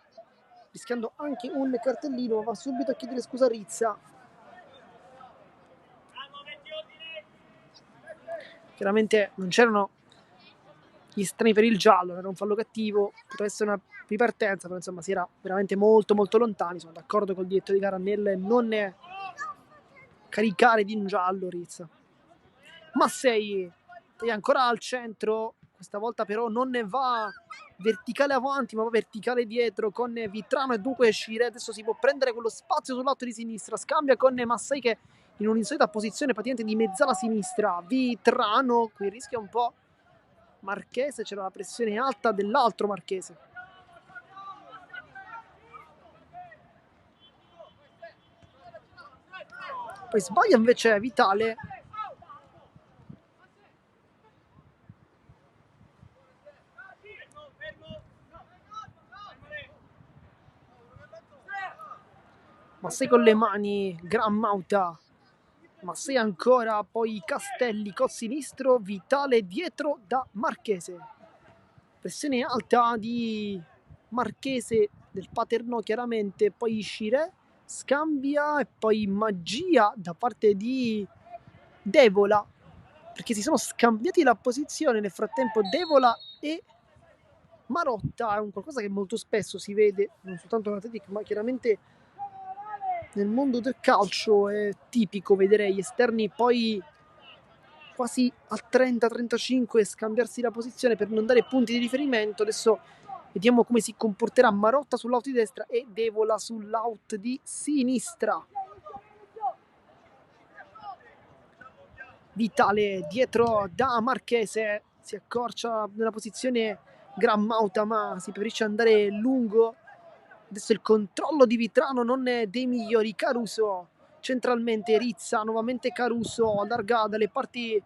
S1: rischiando anche un cartellino, va subito a chiedere scusa a Rizza. Chiaramente non c'erano gli strani per il giallo, era un fallo cattivo, poteva essere una ripartenza, però insomma si era veramente molto molto lontani. Sono d'accordo col diretto di gara nel non caricare di un giallo Rizza. Massei è ancora al centro, questa volta però non ne va verticale avanti ma va verticale dietro con Vitrano e dunque Scire adesso si può prendere quello spazio sul lato di sinistra, scambia con Massei che in un'insolita posizione praticamente di mezzala sinistra. Vitrano qui rischia un po' Marchese, c'era la pressione alta dell'altro Marchese. Poi sbaglia invece Vitale. Massei con le mani, Gran Mauta. Massei ancora, poi Castelli col sinistro, Vitale dietro da Marchese. Pressione alta di Marchese del Paternò chiaramente, poi Scire scambia e poi magia da parte di Devola, perché si sono scambiati la posizione nel frattempo Devola e Marotta. È un qualcosa che molto spesso si vede, non soltanto nell'Atletic ma chiaramente nel mondo del calcio è tipico vedere gli esterni poi quasi a 30-35 scambiarsi la posizione per non dare punti di riferimento. Adesso vediamo come si comporterà Marotta sull'out di destra e Devola sull'out di sinistra. Vitale dietro da Marchese, si accorcia nella posizione Gran Mauta ma si preferisce andare lungo. Adesso il controllo di Vitrano non è dei migliori. Caruso centralmente, Rizza, nuovamente Caruso, allarga dalle parti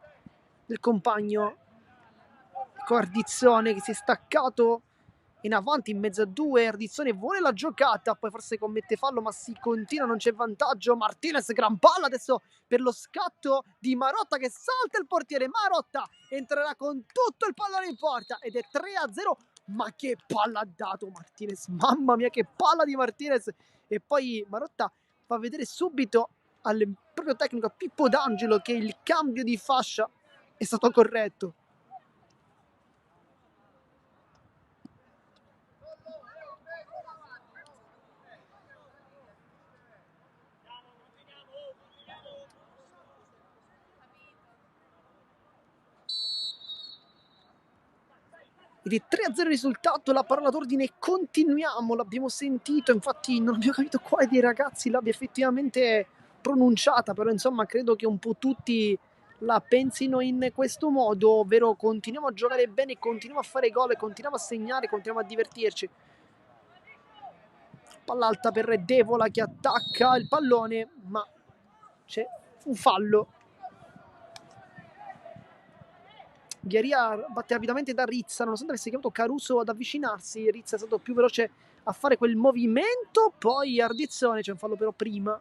S1: del compagno. Ardizzone che si è staccato in avanti in mezzo a 2. Ardizzone vuole la giocata, poi forse commette fallo ma si continua, non c'è vantaggio. Martinez, gran palla adesso per lo scatto di Marotta che salta il portiere. Marotta entrerà con tutto il pallone in porta ed è 3-0 ma che palla ha dato Martinez, mamma mia che palla di Martinez. E poi Marotta fa vedere subito al proprio tecnico, a Pippo D'Angelo, che il cambio di fascia è stato corretto. Ed è 3-0 il risultato, la parola d'ordine continuiamo, l'abbiamo sentito, infatti non abbiamo capito quale dei ragazzi l'abbia effettivamente pronunciata, però insomma credo che un po' tutti la pensino in questo modo, ovvero continuiamo a giocare bene, continuiamo a fare gol, continuiamo a segnare, continuiamo a divertirci. Palla alta per Devola che attacca il pallone, ma c'è un fallo. Ghiaria batte rapidamente da Rizza, nonostante avesse chiamato Caruso ad avvicinarsi. Rizza è stato più veloce a fare quel movimento, poi Ardizzone, c'è un fallo però prima.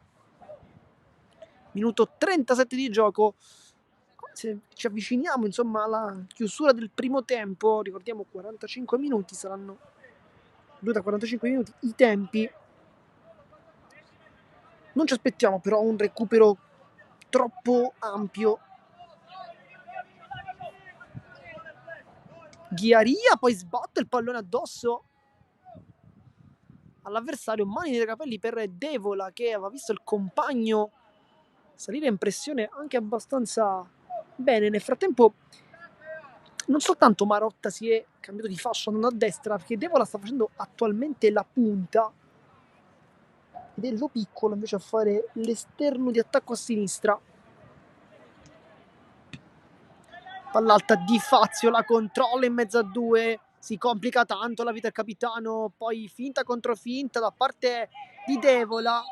S1: Minuto 37 di gioco. Se ci avviciniamo insomma alla chiusura del primo tempo, ricordiamo 45 minuti, saranno 2 da 45 minuti i tempi. Non ci aspettiamo però un recupero troppo ampio. Ghiaria poi sbatte il pallone addosso all'avversario, mani nei capelli per Devola, che aveva visto il compagno salire in pressione anche abbastanza bene. Nel frattempo non soltanto Marotta si è cambiato di fascia andando a destra, perché Devola sta facendo attualmente la punta ed è Lo Piccolo invece a fare l'esterno di attacco a sinistra. Palla alta di Fazio, la controlla in mezzo a due, si complica tanto la vita del capitano, poi finta contro finta da parte di Devola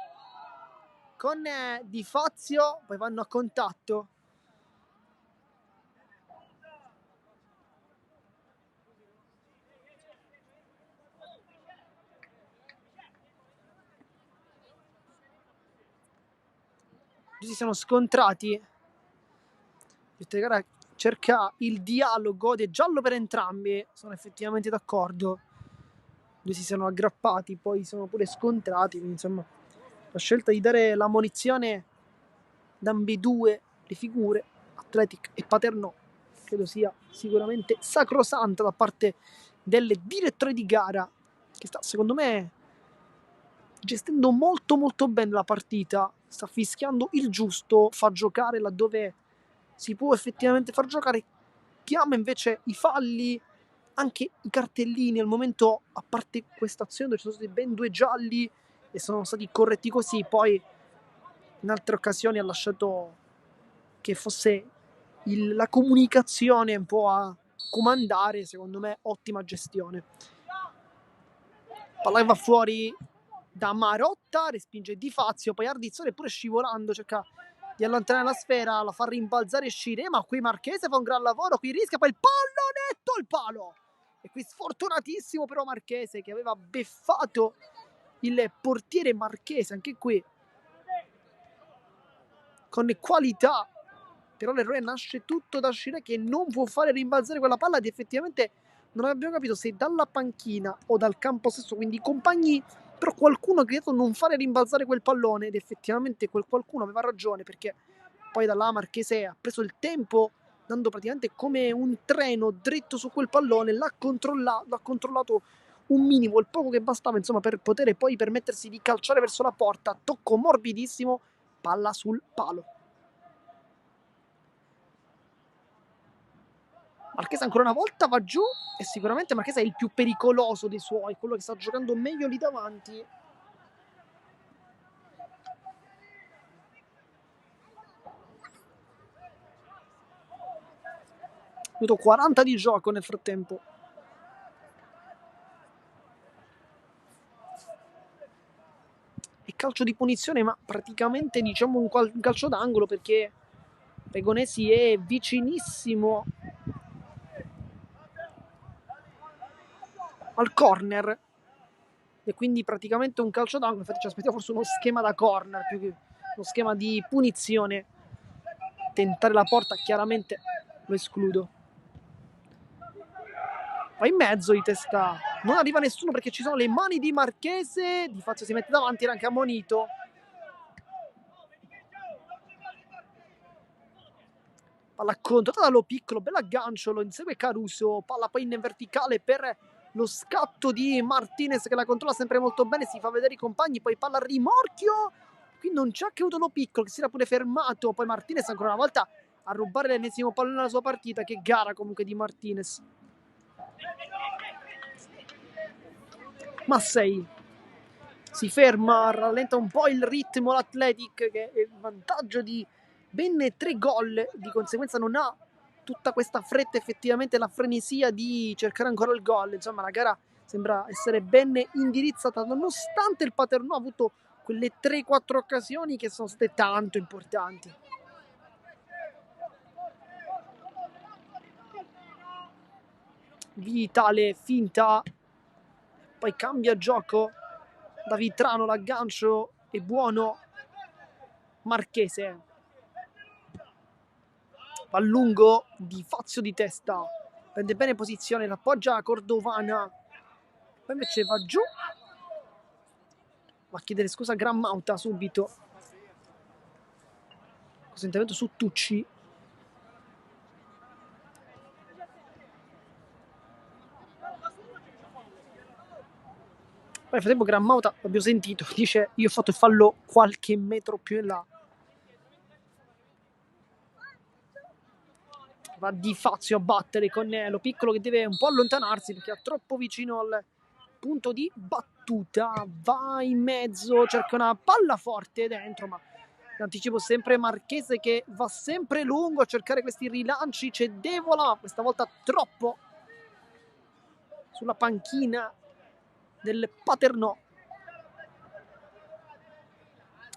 S1: con Di Fazio, poi vanno a contatto. Si sono scontrati. Questa gara cerca il dialogo ed è giallo per entrambi, sono effettivamente d'accordo. Due si sono aggrappati, poi sono pure scontrati, quindi insomma la scelta di dare la munizione ad ambedue le figure, Athletic e Paternò, credo sia sicuramente sacrosanta da parte del direttore di gara, che sta secondo me gestendo molto molto bene la partita, sta fischiando il giusto, fa giocare laddove si può effettivamente far giocare, chiama invece i falli, anche i cartellini. Al momento, a parte questa azione dove ci sono stati ben 2 gialli e sono stati corretti così, poi in altre occasioni ha lasciato che fosse la comunicazione un po' a comandare. Secondo me ottima gestione. Palla che va fuori da Marotta, respinge Di Fazio, poi Ardizzone pure scivolando cerca di allontanare la sfera, la fa rimbalzare e Scire, ma qui Marchese fa un gran lavoro, qui rischia, poi il pallonetto al palo, e qui sfortunatissimo però Marchese che aveva beffato il portiere Marchese, anche qui con qualità, però l'errore nasce tutto da Scire che non può fare rimbalzare quella palla ed effettivamente non abbiamo capito se dalla panchina o dal campo stesso, quindi i compagni, però qualcuno ha creato non fare rimbalzare quel pallone ed effettivamente quel qualcuno aveva ragione, perché poi da là Marchese ha preso il tempo dando praticamente come un treno dritto su quel pallone, l'ha controllato un minimo, il poco che bastava insomma per poter poi permettersi di calciare verso la porta, tocco morbidissimo, palla sul palo. Marchese ancora una volta va giù e sicuramente Marchese è il più pericoloso dei suoi, quello che sta giocando meglio lì davanti. Minuto 40 di gioco nel frattempo. E calcio di punizione, ma praticamente diciamo un calcio d'angolo, perché Regonesi è vicinissimo al corner e quindi praticamente un calcio d'angolo. Infatti ci aspettiamo forse uno schema da corner più che uno schema di punizione. Tentare la porta chiaramente lo escludo. Va in mezzo di testa, non arriva nessuno perché ci sono le mani di Marchese, Di Fazio si mette davanti, era anche ammonito. Palla controllata da Lo Piccolo, bel aggancio, lo insegue Caruso, palla poi in verticale per lo scatto di Martinez che la controlla sempre molto bene, si fa vedere i compagni, poi palla a rimorchio, qui non c'è che avuto Lo Piccolo che si era pure fermato, poi Martinez ancora una volta a rubare l'ennesimo pallone nella sua partita. Che gara comunque di Martinez. Massey si ferma, rallenta un po' il ritmo l'Athletic, che è il vantaggio di ben 3 gol, di conseguenza non ha tutta questa fretta, effettivamente la frenesia di cercare ancora il gol. Insomma, la gara sembra essere ben indirizzata, nonostante il Paternò ha avuto quelle 3-4 occasioni che sono state tanto importanti. Vitale, finta, poi cambia gioco da Vitrano, l'aggancio è buono. Marchese va lungo, Di Fazio di testa, prende bene posizione, l'appoggia Cordovana, poi invece va giù, va a chiedere scusa a Grammauta subito. Questo intervento su Tucci. Poi nel frattempo Grammauta, l'abbiamo sentito, dice io ho fatto il fallo qualche metro più in là. Va Di Fazio a battere con Lo Piccolo che deve un po' allontanarsi perché è troppo vicino al punto di battuta. Va in mezzo, cerca una palla forte dentro, ma in anticipo sempre Marchese che va sempre lungo a cercare questi rilanci. C'è Devola, questa volta troppo, sulla panchina del Paternò.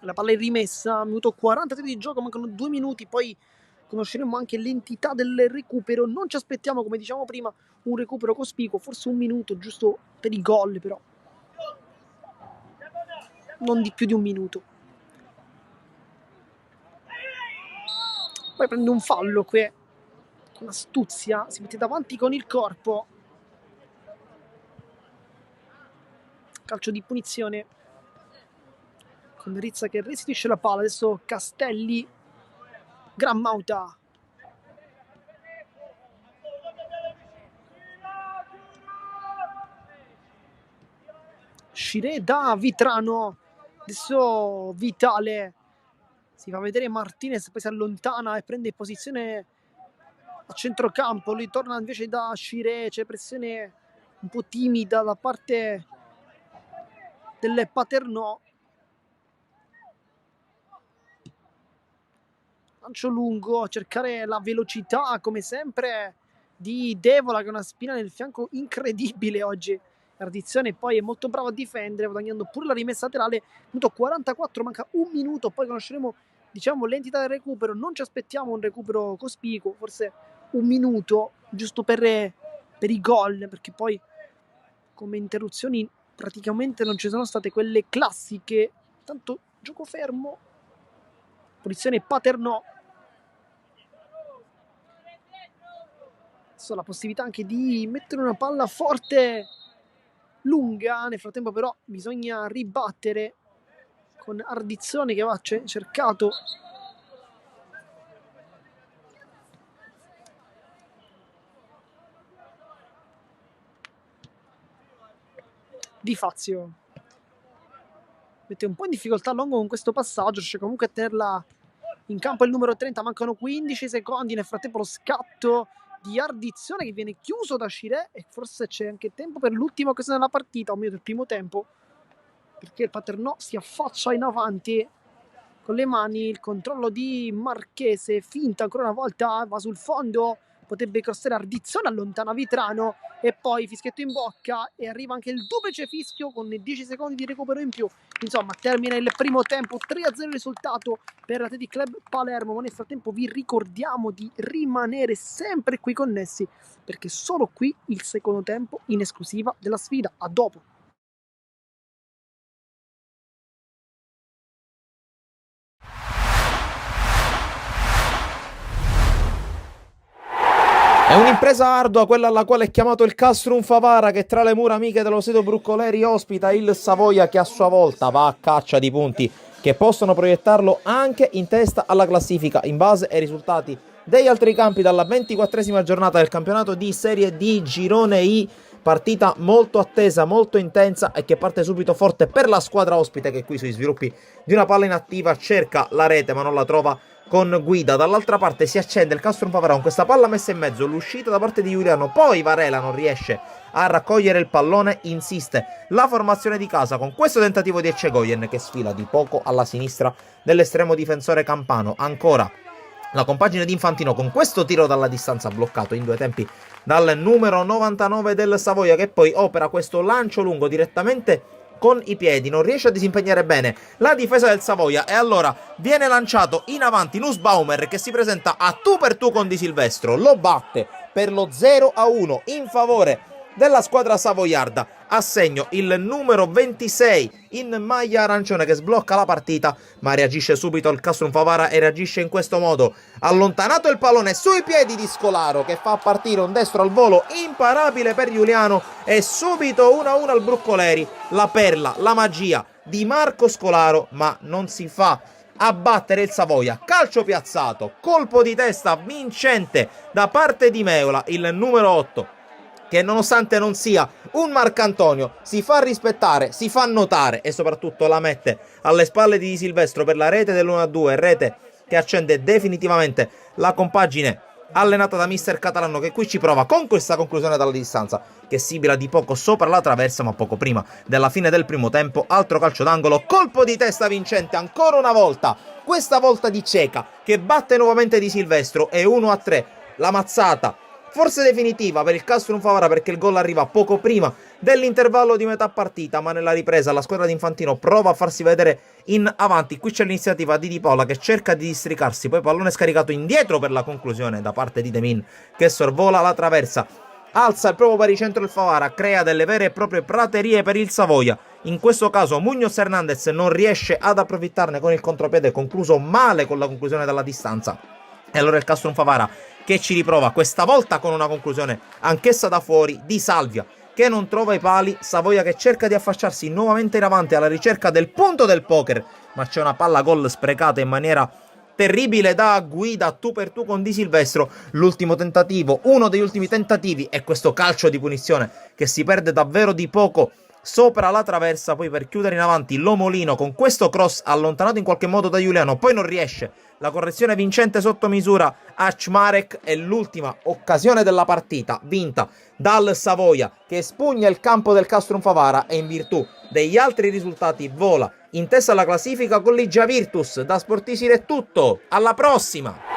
S1: La palla è rimessa, minuto 43 di gioco, mancano 2 minuti, poi conosceremo anche l'entità del recupero. Non ci aspettiamo, come diciamo prima, un recupero cospicuo, forse 1 minuto giusto per i gol, però non di più di 1 minuto. Poi prende un fallo qui con astuzia, si mette davanti con il corpo, calcio di punizione con Rizza che restituisce la palla. Adesso Castelli, Grammauta, Scirè da Vitrano, adesso Vitale, si fa vedere Martinez, poi si allontana e prende posizione a centrocampo. Lui torna invece da Scirè, c'è pressione un po' timida da parte del Paternò. Lancio lungo a cercare la velocità come sempre di Devola, che ha una spina nel fianco incredibile oggi. L'ardizione poi è molto bravo a difendere, guadagnando pure la rimessa laterale. Minuto 44, manca 1 minuto, poi conosceremo, diciamo, l'entità del recupero. Non ci aspettiamo un recupero cospicuo, forse 1 minuto giusto per i gol, perché poi come interruzioni praticamente non ci sono state quelle classiche. Tanto gioco fermo, posizione Paternò. Adesso la possibilità anche di mettere una palla forte lunga, nel frattempo però bisogna ribattere con Ardizzone che va cercato. Di Fazio mette un po' in difficoltà Longo con questo passaggio, riesce comunque a tenerla in campo il numero 30, mancano 15 secondi, nel frattempo lo scatto di Ardizzone che viene chiuso da Scirè e forse c'è anche tempo per l'ultima occasione della partita, o meglio del primo tempo, perché il Paternò si affaccia in avanti con le mani. Il controllo di Marchese, finta ancora una volta, va sul fondo, potrebbe crossare Ardizzone, allontana Vitrano e poi fischietto in bocca e arriva anche il duplice fischio con 10 secondi di recupero in più. Insomma, termina il primo tempo, 3-0 il risultato per l'Athletic Club Palermo, ma nel frattempo vi ricordiamo di rimanere sempre qui connessi perché solo qui il secondo tempo in esclusiva della sfida. A dopo.
S2: È Un'impresa ardua, quella alla quale è chiamato il Castrum Favara, che tra le mura amiche dello Seto Broccoleri ospita il Savoia, che a sua volta va a caccia di punti che possono proiettarlo anche in testa alla classifica in base ai risultati degli altri campi dalla 24esima giornata del campionato di Serie D Girone I. Partita molto attesa, molto intensa e che parte subito forte per la squadra ospite, che qui sui sviluppi di una palla inattiva cerca la rete ma non la trova con guida. Dall'altra parte si accende il Castrum Favara con questa palla messa in mezzo, l'uscita da parte di Giuliano, poi Varela non riesce a raccogliere il pallone, insiste la formazione di casa con questo tentativo di Eccegoyen che sfila di poco alla sinistra dell'estremo difensore campano. Ancora la compagine di Infantino con questo tiro dalla distanza bloccato in due tempi dal numero 99 del Savoia, che poi opera questo lancio lungo direttamente con i piedi, non riesce a disimpegnare bene la difesa del Savoia e allora viene lanciato in avanti Nussbaumer, che si presenta a tu per tu con Di Silvestro, lo batte per lo 0-1 in favore della squadra savoiarda. A segno il numero 26 in maglia arancione, che sblocca la partita, ma reagisce subito il Castrum Favara e reagisce in questo modo: allontanato il pallone sui piedi di Scolaro, che fa partire un destro al volo imparabile per Giuliano, e subito 1-1 al Broccoleri. La perla, la magia di Marco Scolaro, ma non si fa abbattere il Savoia. Calcio piazzato, colpo di testa vincente da parte di Meola, il numero 8, che nonostante non sia un Marcantonio si fa rispettare, si fa notare e soprattutto la mette alle spalle di Silvestro per la rete dell'1-2, rete che accende definitivamente la compagine allenata da mister Catalano, che qui ci prova con questa conclusione dalla distanza che sibila di poco sopra la traversa, ma poco prima della fine del primo tempo. Altro calcio d'angolo, colpo di testa vincente ancora una volta, questa volta di Ceca, che batte nuovamente Di Silvestro, e 1-3 la mazzata forse definitiva per il Castrum Favara, perché il gol arriva poco prima dell'intervallo di metà partita, ma nella ripresa la squadra di Infantino prova a farsi vedere in avanti. Qui c'è l'iniziativa di Di Paola, che cerca di districarsi, poi pallone scaricato indietro per la conclusione da parte di Demin, che sorvola la traversa, alza il proprio baricentro il Favara, crea delle vere e proprie praterie per il Savoia. In questo caso Muñoz Hernandez non riesce ad approfittarne con il contropiede concluso male con la conclusione dalla distanza, e allora il Castrum Favara che ci riprova, questa volta con una conclusione anch'essa da fuori di Salvia, che non trova i pali. Savoia che cerca di affacciarsi nuovamente in avanti alla ricerca del punto del poker, ma c'è una palla gol sprecata in maniera terribile da Guida tu per tu con Di Silvestro. L'ultimo tentativo, uno degli ultimi tentativi, è questo calcio di punizione che si perde davvero di poco sopra la traversa, poi per chiudere in avanti Lomolino con questo cross allontanato in qualche modo da Giuliano, poi non riesce la correzione vincente sotto misura a Čmarek. È l'ultima occasione della partita vinta dal Savoia, che spugna il campo del Castrum Favara e in virtù degli altri risultati vola in testa alla classifica con Ligia Virtus. Da Sportisile è tutto, alla prossima!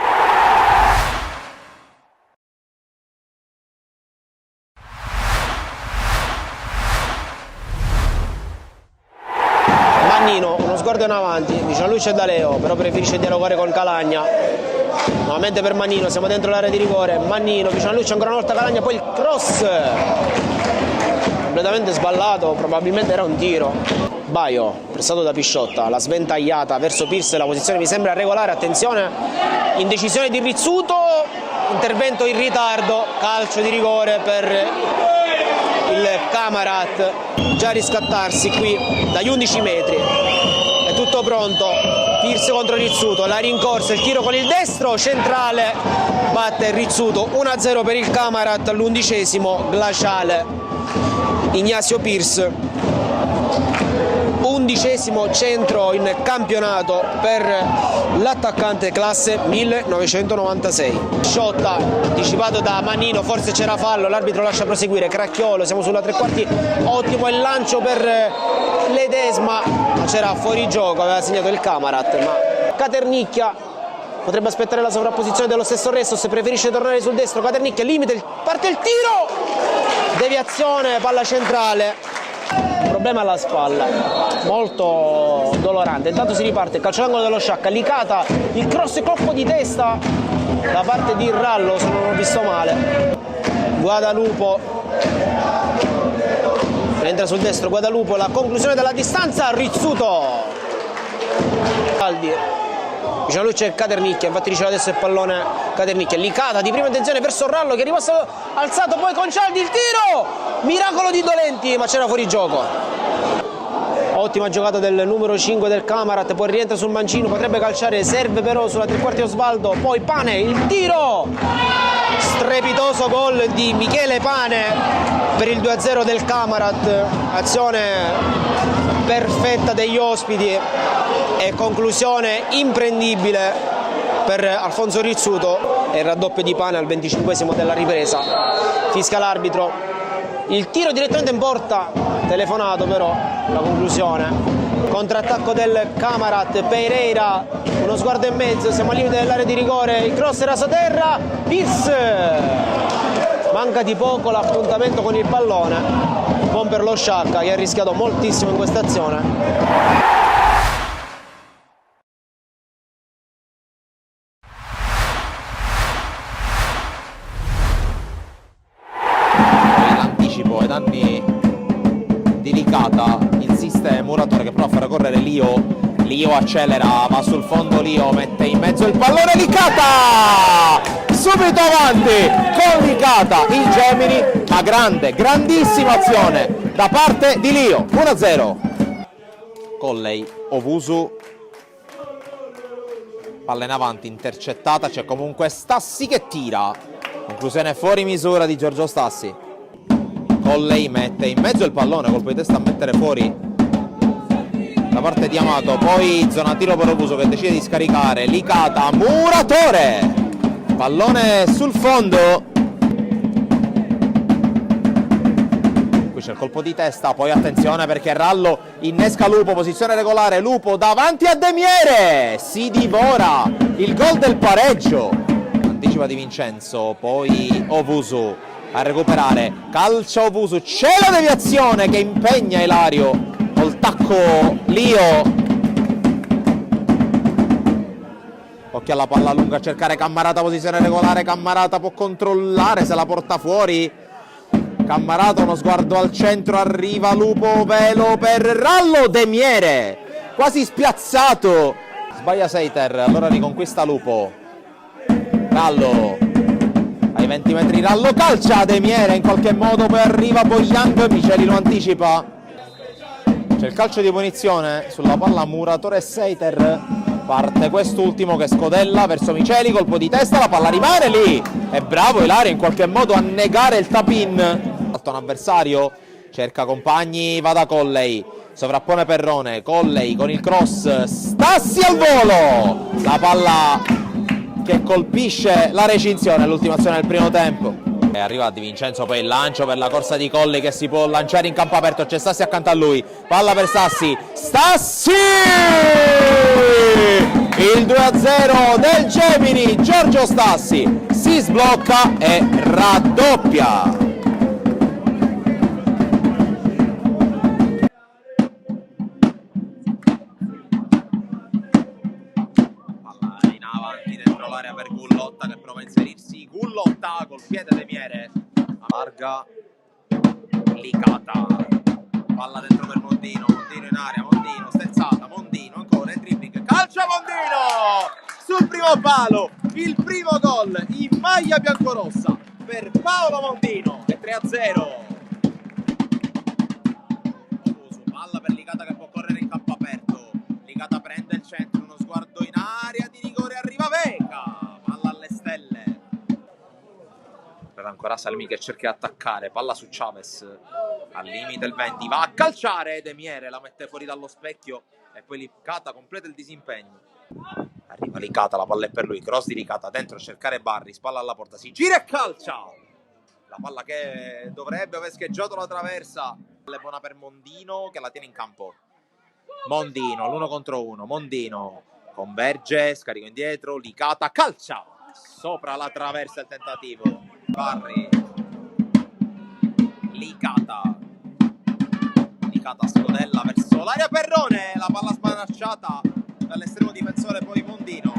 S3: Mannino, uno sguardo in avanti, dice a lui c'è D'Aleo, però preferisce dialogare con Calagna. Nuovamente per Mannino, siamo dentro l'area di rigore. Mannino, vicino a lui c'è ancora una volta Calagna, poi il cross completamente sballato, probabilmente era un tiro. Baio, pressato da Pisciotta, la sventagliata verso Pierce, la posizione mi sembra regolare, attenzione, indecisione di Rizzuto, intervento in ritardo, calcio di rigore per il Camarat, già a riscattarsi qui dagli 11 metri. È tutto pronto, Pierce contro Rizzuto, la rincorsa, il tiro con il destro, centrale, batte Rizzuto, 1-0 per il Camarat all'11esimo, glaciale Ignazio Pierce. 11esimo centro in campionato per l'attaccante classe 1996. Sciotta, anticipato da Mannino, forse c'era fallo, l'arbitro lascia proseguire. Cracchiolo, siamo sulla tre quarti, ottimo il lancio per Ledesma, ma c'era fuori gioco, aveva segnato il Camarat. Ma Caternicchia potrebbe aspettare la sovrapposizione dello stesso Resto, se preferisce tornare sul destro. Caternicchia, limite, parte il tiro, deviazione, palla centrale. Problema alla spalla, molto dolorante. Intanto si riparte il calcio d'angolo dello Sciacca, Licata, il cross e colpo di testa da parte di Rallo, se non ho visto male. Guadalupo entra sul destro, Guadalupo, la conclusione della distanza, Rizzuto. Aldi, vicino a lui c'è Caternicchia, infatti riceve adesso il pallone Caternicchia, Licata di prima intenzione verso Rallo che è rimasto alzato, poi Concialdi il tiro, miracolo di Dolenti, ma c'era fuori gioco. Ottima giocata del numero 5 del Camarat, poi rientra sul mancino, potrebbe calciare, serve però sulla tre quarti Osvaldo, poi Pane, il tiro! Strepitoso gol di Michele Pane per il 2-0 del Camarat, azione perfetta degli ospiti e conclusione imprendibile per Alfonso Rizzuto e il raddoppio di Pane al 25esimo della ripresa. Fischia l'arbitro, il tiro direttamente in porta, telefonato però la conclusione. Contrattacco del Camarat, Pereira, uno sguardo e mezzo, siamo al limite dell'area di rigore, il cross è raso terra, bis! Manca di poco l'appuntamento con il pallone, buon per lo Sciacca che ha rischiato moltissimo in questa azione.
S2: Ai danni di Licata insiste Muratore che prova a fare correre Lio accelera, va sul fondo, Lio mette in mezzo il pallone, Licata subito avanti con Licata il Gemini, ma grandissima azione da parte di Lio. 1-0. Colley, Ovusu, palla in avanti intercettata, c'è comunque Stassi che tira, conclusione fuori misura di Giorgio Stassi. Colley mette in mezzo il pallone, colpo di testa a mettere fuori da parte di Amato, poi zona tiro per Ovuso che decide di scaricare, Licata, Muratore, pallone sul fondo, qui c'è il colpo di testa, poi attenzione perché Rallo innesca Lupo, posizione regolare, Lupo davanti a Demiere, si divora il gol del pareggio, anticipa Di Vincenzo, poi Ovuso a recuperare, calcia Ovusu, c'è la deviazione che impegna Ilario, col tacco Lio, occhio alla palla lunga a cercare Cammarata, posizione regolare, Cammarata può controllare se la porta fuori, Cammarata uno sguardo al centro, arriva Lupo, velo per Rallo, Demiere, quasi spiazzato, sbaglia Seiter, allora riconquista Lupo, Rallo, ai 20 metri Rallo calcia, Demiere in qualche modo poi arriva Bogliang, Miceli lo anticipa, c'è il calcio di punizione sulla palla Muratore e Seiter, parte quest'ultimo che scodella verso Miceli, colpo di testa, la palla rimane lì, è bravo Ilario in qualche modo a negare il tap-in, un avversario, cerca compagni, va da Colley, sovrappone Perrone, Colley con il cross, Stassi al volo, la palla che colpisce la recinzione, l'ultima azione del primo tempo. E arriva Di Vincenzo poi il lancio per la corsa di Colley che si può lanciare in campo aperto, c'è Stassi accanto a lui, palla per Stassi, Stassi! Il 2-0 del Gemini, Giorgio Stassi si sblocca e raddoppia. Per Gullotta che prova a inserirsi, Gullotta col piede Demiere, allarga Licata, palla dentro per Mondino, Mondino in area, Mondino, sterzata, Mondino ancora in dribbling, calcia Mondino sul primo palo, il primo gol in maglia biancorossa per Paolo Mondino, è 3-0. Palla per Licata che può correre in campo aperto, Licata prende il centro, uno sguardo in area di rigore, arriva Veca, per ancora Salmi che cerca di attaccare, palla su Chavez al limite il 20, va a calciare Demiere, la mette fuori dallo specchio e poi Licata completa il disimpegno, arriva Licata, la palla è per lui, cross di Licata dentro a cercare Barri, spalla alla porta, si gira e calcia la palla che dovrebbe aver scheggiato la traversa, è buona per Mondino che la tiene in campo, Mondino l'1 contro 1, Mondino converge, scarico indietro, Licata calcia sopra la traversa il tentativo, Barri, Licata scodella verso l'area Perrone, la palla smanacciata dall'estremo difensore poi Mondino.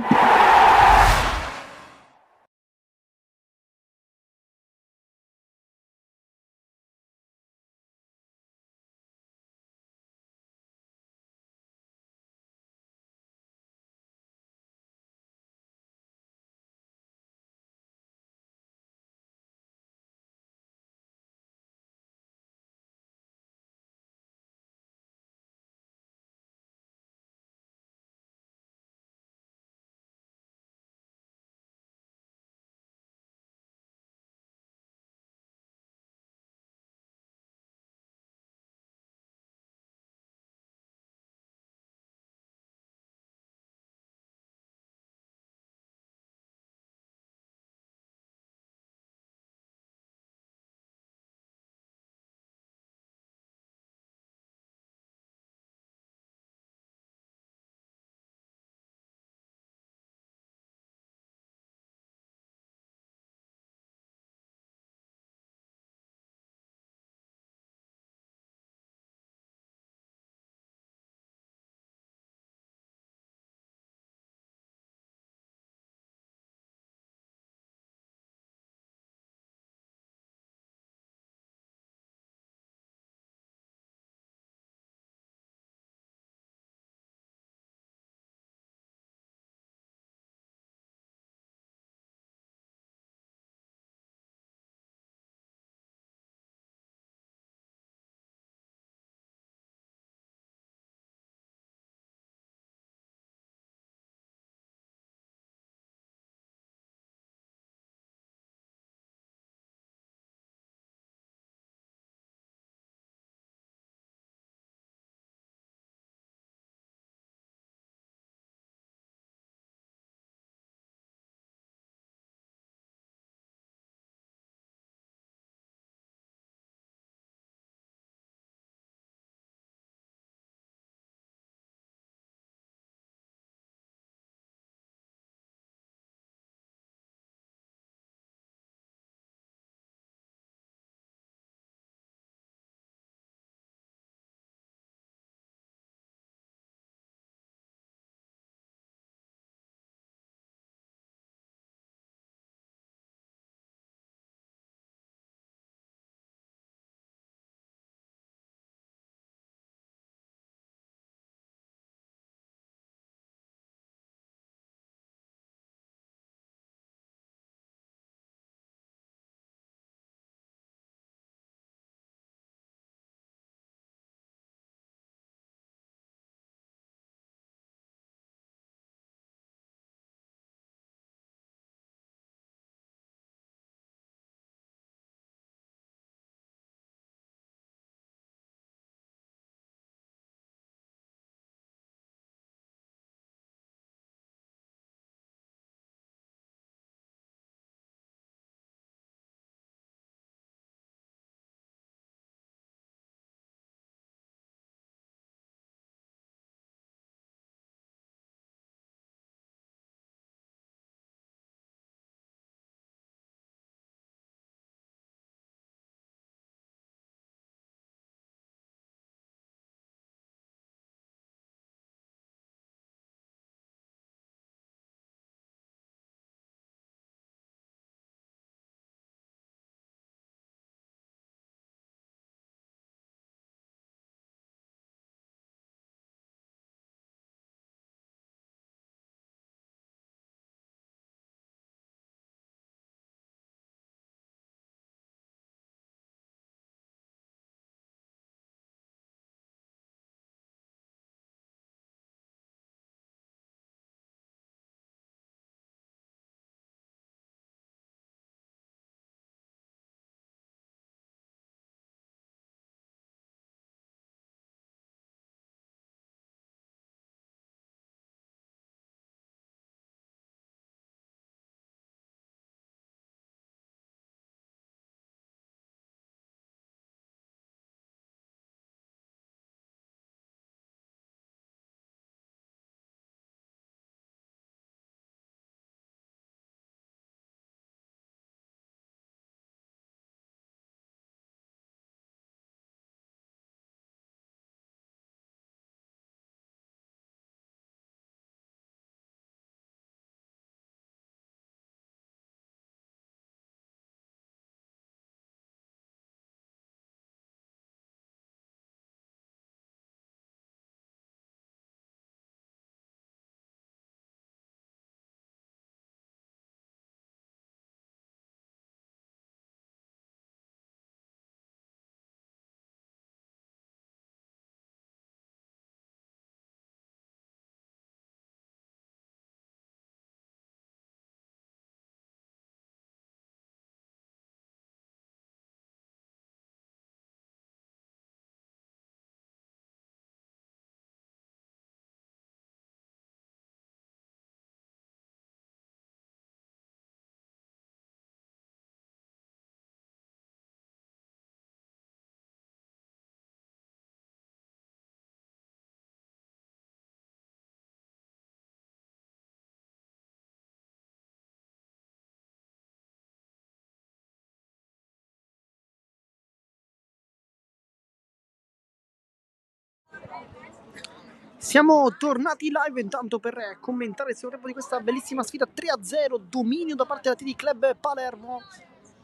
S1: Siamo tornati live intanto per commentare il secondo tempo di questa bellissima sfida. 3-0, dominio da parte della TD Club Palermo.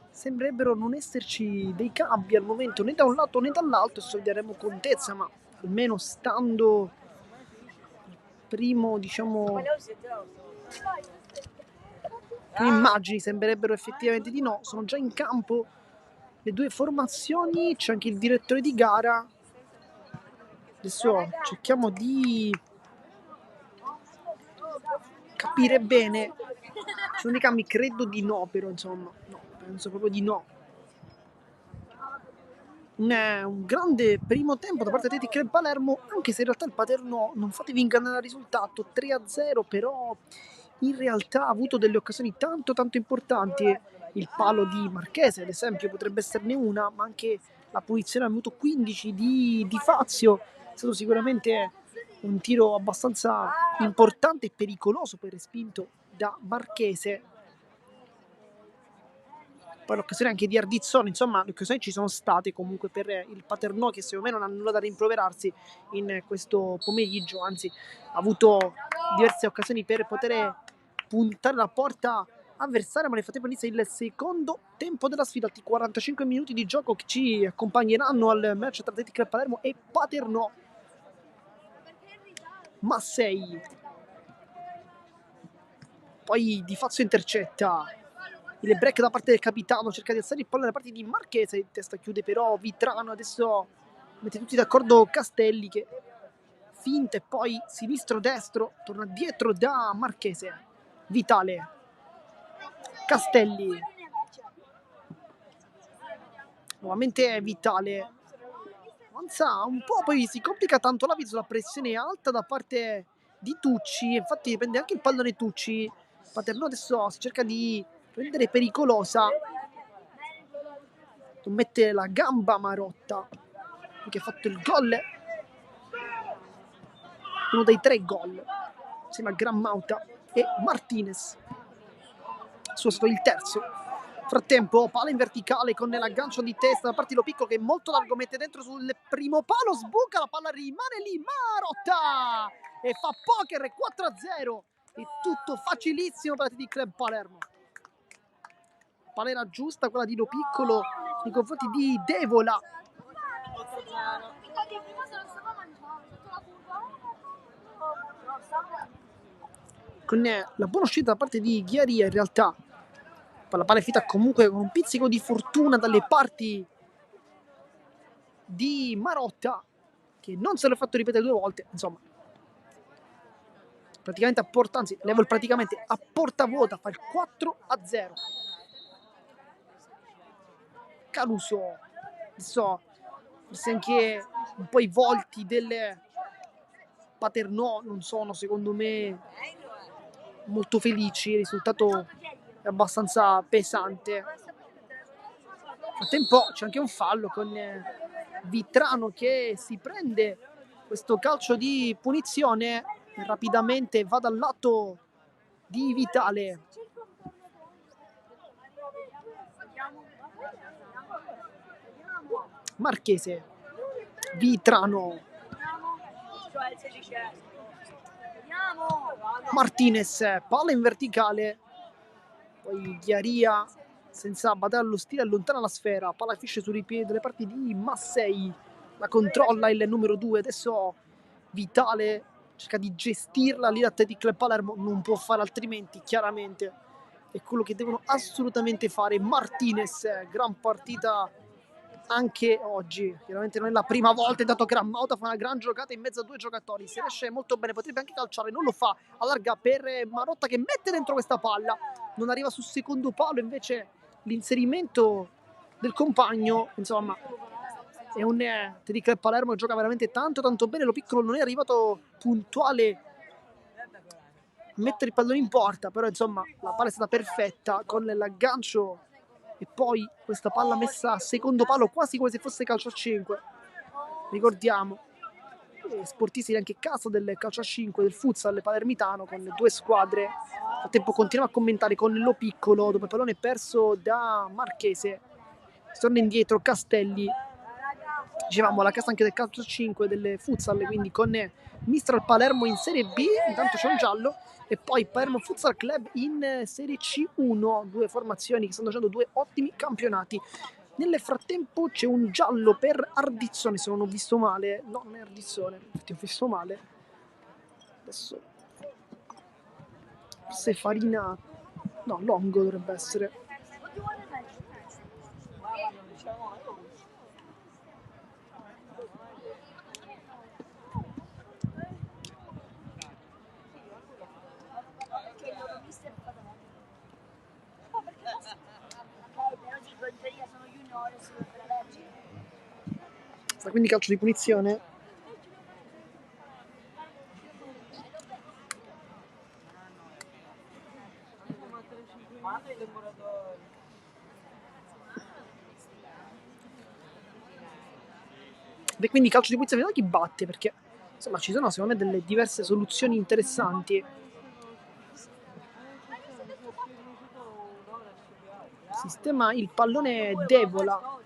S1: Sembrerebbero non esserci dei cambi al momento né da un lato né dall'altro, adesso vedremo con Tezza, ma almeno stando il primo, diciamo, le immagini sembrerebbero effettivamente di no. Sono già in campo le due formazioni, c'è anche il direttore di gara. Adesso cerchiamo di capire bene. Ci sono dei cambi? Credo di no, però insomma, no, penso proprio di no. Un grande primo tempo da parte di Club Palermo, anche se in realtà il Paternò, non fatevi ingannare il risultato, 3-0, però in realtà ha avuto delle occasioni tanto importanti. Il palo di Marchese, ad esempio, potrebbe esserne una, ma anche la punizione al minuto 15 di Fazio è stato sicuramente un tiro abbastanza importante e pericoloso, poi respinto da Marchese. Poi l'occasione anche di Ardizzone, insomma le occasioni ci sono state comunque per il Paternò, che secondo me non ha nulla da rimproverarsi in questo pomeriggio, anzi ha avuto diverse occasioni per poter puntare la porta avversaria, ma nel frattempo inizia il secondo tempo della sfida. 45 minuti di gioco che ci accompagneranno al match tra Athletic Club Palermo e Paternò. Massei, poi Di Fazio intercetta il break da parte del capitano, cerca di alzare il pallone da parte di Marchese, in testa chiude però Vitrano, adesso mette tutti d'accordo Castelli che finta e poi sinistro-destro, torna dietro da Marchese, Vitale, Castelli, nuovamente Vitale, avanza un po', poi si complica tanto la vita, la pressione è alta da parte di Tucci, infatti prende anche il pallone Tucci, Paternò adesso si cerca di rendere pericolosa, non mette la gamba Marotta che ha fatto il gol, uno dei 3 gol insieme a Grammauta e Martinez, suo stato il terzo. Frattempo palla in verticale con l'aggancio di testa da parte di Lo Piccolo che è molto largo, mette dentro sul primo palo, sbuca, la palla rimane lì, Marotta e fa poker, 4-0, è tutto facilissimo per la TD Club Palermo. Palla era giusta quella di Lo Piccolo nei confronti di Devola. Con la buona uscita da parte di Ghiaria, in realtà la palla è finita comunque con un pizzico di fortuna dalle parti di Marotta, che non se l'ha fatto ripetere 2 volte, insomma praticamente a porta, anzi level praticamente a porta vuota, fa il 4-0. Caruso, adesso forse anche un po' i volti del Paternò non sono secondo me molto felici, il risultato è abbastanza pesante. Nel frattempo c'è anche un fallo con Vitrano che si prende questo calcio di punizione e rapidamente va dal lato di Vitale. Marchese, Vitrano, Martinez, palla in verticale, poi Ghiaria senza badare allo stile allontana la sfera, palla finisce sui piedi delle parti di Massei, la controlla il numero 2, adesso Vitale cerca di gestirla lì l'Athletic Club Palermo, non può fare altrimenti, chiaramente è quello che devono assolutamente fare. Martinez, gran partita anche oggi, chiaramente non è la prima volta, intanto Grammauta fa una gran giocata in mezzo a 2 giocatori, si riesce molto bene, potrebbe anche calciare, non lo fa, allarga per Marotta che mette dentro questa palla, non arriva sul secondo palo, invece l'inserimento del compagno, insomma è un TD Club Palermo che gioca veramente tanto bene. Lo Piccolo non è arrivato puntuale a mettere il pallone in porta, però insomma la palla è stata perfetta con l'aggancio e poi questa palla messa a secondo palo quasi come se fosse calcio a 5. Ricordiamo sportisti anche casa del calcio a 5 del futsal palermitano con 2 squadre. Nel frattempo continuiamo a commentare con Lo Piccolo dopo il pallone perso da Marchese, torna indietro Castelli, Dicevamo la casa anche del calcio 5 delle futsal, quindi con Mistral Palermo in Serie B, intanto c'è un giallo, e poi Palermo Futsal Club in Serie C1, due formazioni che stanno facendo due ottimi campionati. Nel frattempo c'è un giallo per Ardizzone, se non ho visto male. No, non è Ardizzone, infatti ho visto male. Adesso forse Farina, no, Longo dovrebbe essere. Quindi calcio di punizione. E quindi calcio di punizione, vediamo chi batte, perché insomma ci sono secondo me delle diverse soluzioni interessanti. Sistema il pallone Devola.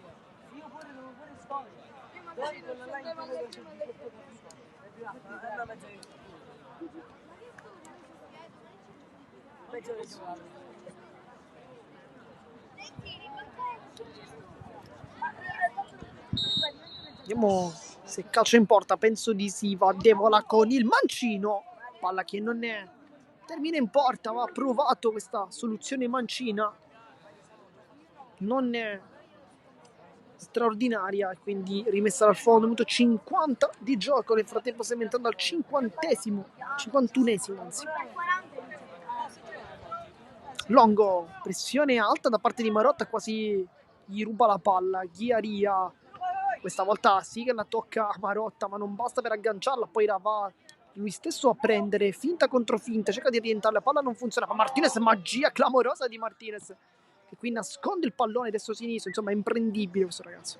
S1: Vediamo se calcio in porta, penso di sì, va Devola con il mancino, palla che non è termina in porta, ma ha provato questa soluzione mancina, non è straordinaria, e quindi rimessa dal fondo, minuto 50 di gioco, nel frattempo stiamo entrando al 51esimo anzi. Longo, pressione alta da parte di Marotta, quasi gli ruba la palla, Ghiaria. Questa volta sì che la tocca a Marotta, ma non basta per agganciarla, poi la va lui stesso a prendere, finta contro finta, cerca di rientrare, la palla non funziona, ma Martinez, magia clamorosa di Martinez, che qui nasconde il pallone destro-sinistro, insomma è imprendibile questo ragazzo.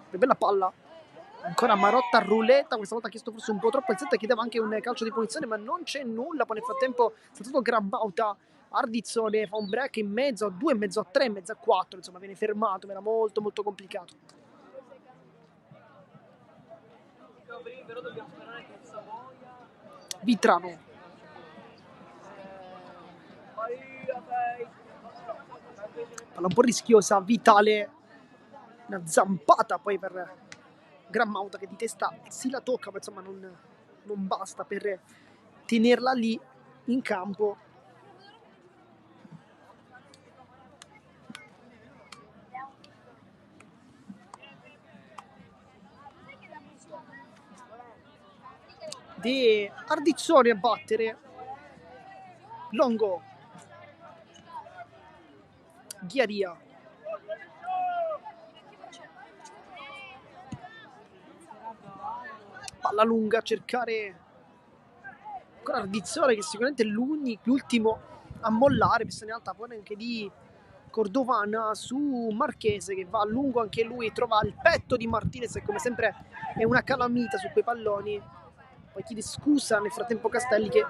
S1: Che bella palla, ancora Marotta ruletta, questa volta ha chiesto forse un po' troppo il set, chiedeva anche un calcio di punizione, ma non c'è nulla, poi nel frattempo è stato Grambauta. Ardizzone fa un break in mezzo a 2, in mezzo a 3, in mezzo a 4, insomma viene fermato, era molto molto complicato. Vitrano. Palla un po' rischiosa, Vitale, una zampata poi per Grambauta che di testa si la tocca, ma insomma non basta per tenerla lì in campo. Di Ardizzone a battere, Longo, Ghiaria, palla lunga a cercare ancora Ardizzone, che sicuramente è l'ultimo a mollare, pressione alta poi anche di Cordovana su Marchese, che va a lungo anche lui, trova il petto di Martinez e come sempre è una calamita su quei palloni. Poi chiede scusa nel frattempo Castelli, che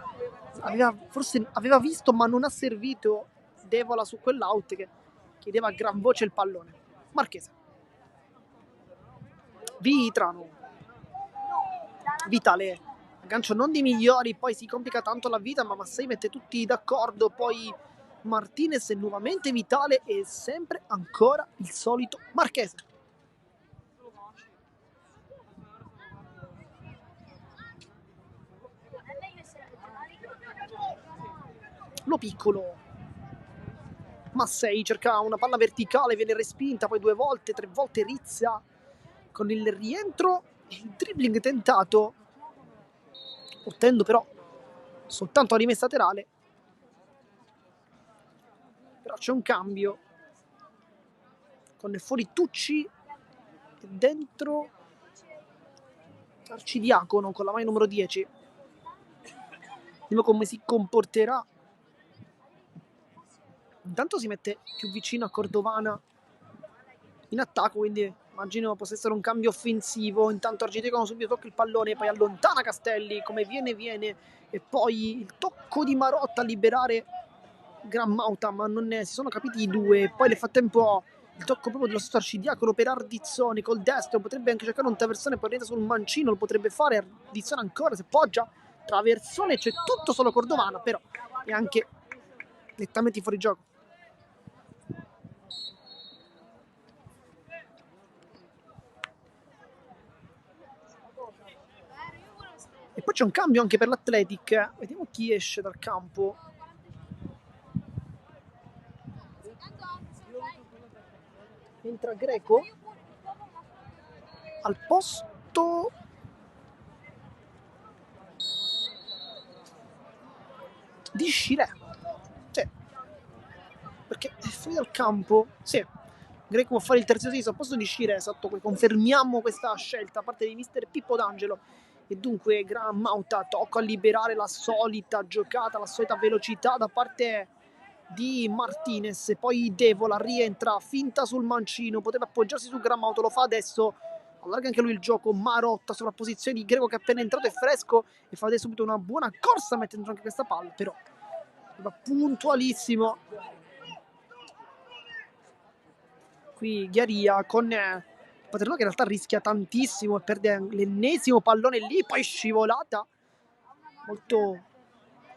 S1: forse aveva visto ma non ha servito Devola su quell'out, che chiedeva a gran voce il pallone. Marchese, Vitrano, Vitale, aggancio non dei migliori, poi si complica tanto la vita, ma Massei mette tutti d'accordo, poi Martinez e nuovamente Vitale e sempre ancora il solito Marchese. Lo piccolo, Massei cerca una palla verticale, viene respinta poi 2 volte, 3 volte Rizza con il rientro e il dribbling tentato, ottenendo però soltanto la rimessa laterale. Però c'è un cambio con fuori Tucci e dentro Arcidiacono con la maglia numero 10. Vediamo come si comporterà. Intanto si mette più vicino a Cordovana in attacco, quindi immagino possa essere un cambio offensivo. Intanto Arcidiacono subito tocca il pallone, poi allontana Castelli, come viene, e poi il tocco di Marotta a liberare Grambauta, ma non si sono capiti i due. Poi nel frattempo il tocco proprio dello stesso Arcidiacono per Ardizzone col destro, potrebbe anche cercare un traversone poi orienta sul mancino, lo potrebbe fare. Ardizzone ancora, se poggia, traversone, c'è tutto solo Cordovana, però è anche nettamente fuori gioco. E poi c'è un cambio anche per l'Athletic, vediamo chi esce dal campo. Entra Greco al posto di Scirè, sì, perché è fuori dal campo, sì, Greco può fare il terzino sinistro al posto di Scirè, esatto, confermiamo questa scelta a parte di mister Pippo D'Angelo. E dunque Graham Mauta tocca a liberare la solita giocata, la solita velocità da parte di Martinez, poi Devola rientra, finta sul mancino, poteva appoggiarsi su Graham Mauta, lo fa adesso, allarga anche lui il gioco. Marotta sulla posizione di Greco che è appena entrato, è fresco e fa subito una buona corsa mettendo anche questa palla, però va puntualissimo qui Ghiaria con Paternò che in realtà rischia tantissimo e perde l'ennesimo pallone lì, poi scivolata molto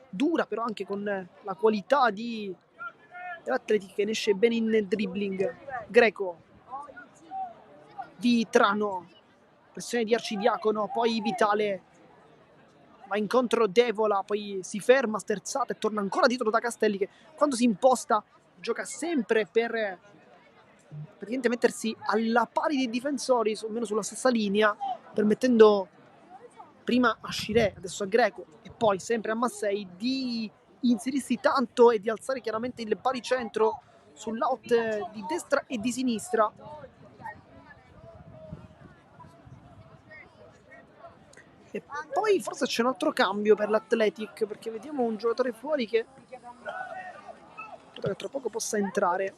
S1: dura, però anche con la qualità dell'Athletic che ne esce bene in dribbling. Greco, Vitrano, pressione di Arcidiacono, poi Vitale va incontro Devola, poi si ferma sterzata e torna ancora dietro da Castelli che quando si imposta gioca sempre per praticamente mettersi alla pari dei difensori, almeno sulla stessa linea, permettendo prima a Scirè, adesso a Greco e poi sempre a Massei di inserirsi tanto e di alzare chiaramente il baricentro sull'out di destra e di sinistra. E poi forse c'è un altro cambio per l'Athletic, perché vediamo un giocatore fuori che tra poco possa entrare.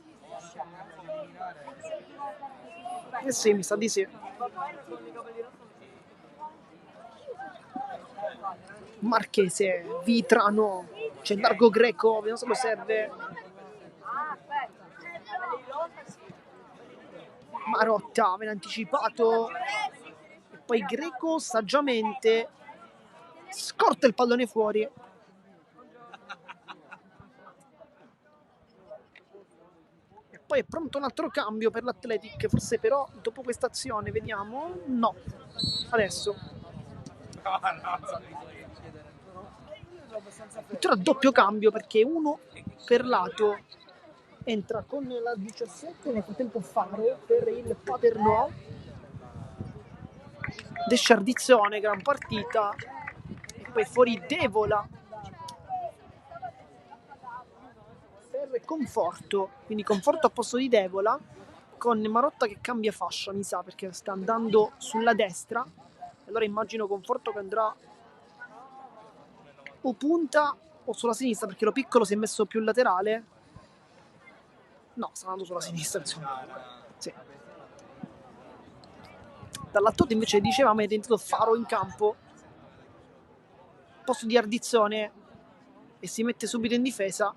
S1: Eh sì, mi sa di sì. Marchese, Vitrano, c'è Largo Greco, vediamo se lo serve. Marotta, viene anticipato. E poi Greco saggiamente scorta il pallone fuori. E poi è pronto un altro cambio per l'Athletic, forse però dopo questa azione, vediamo. No, adesso. Addirittura doppio cambio perché uno per lato entra con la 17, nel frattempo Faro per il Paternò. Desciardizione, gran partita. E poi fuori Devola per Conforto, quindi Conforto a posto di Devola con Marotta che cambia fascia, mi sa, perché sta andando sulla destra. Allora immagino Conforto che andrà o punta o sulla sinistra, perché lo piccolo si è messo più laterale. No, sta andando sulla sinistra, insomma. Sì. Dall'atto invece dicevamo è diventato Faro in campo, posto di Ardizzone, e si mette subito in difesa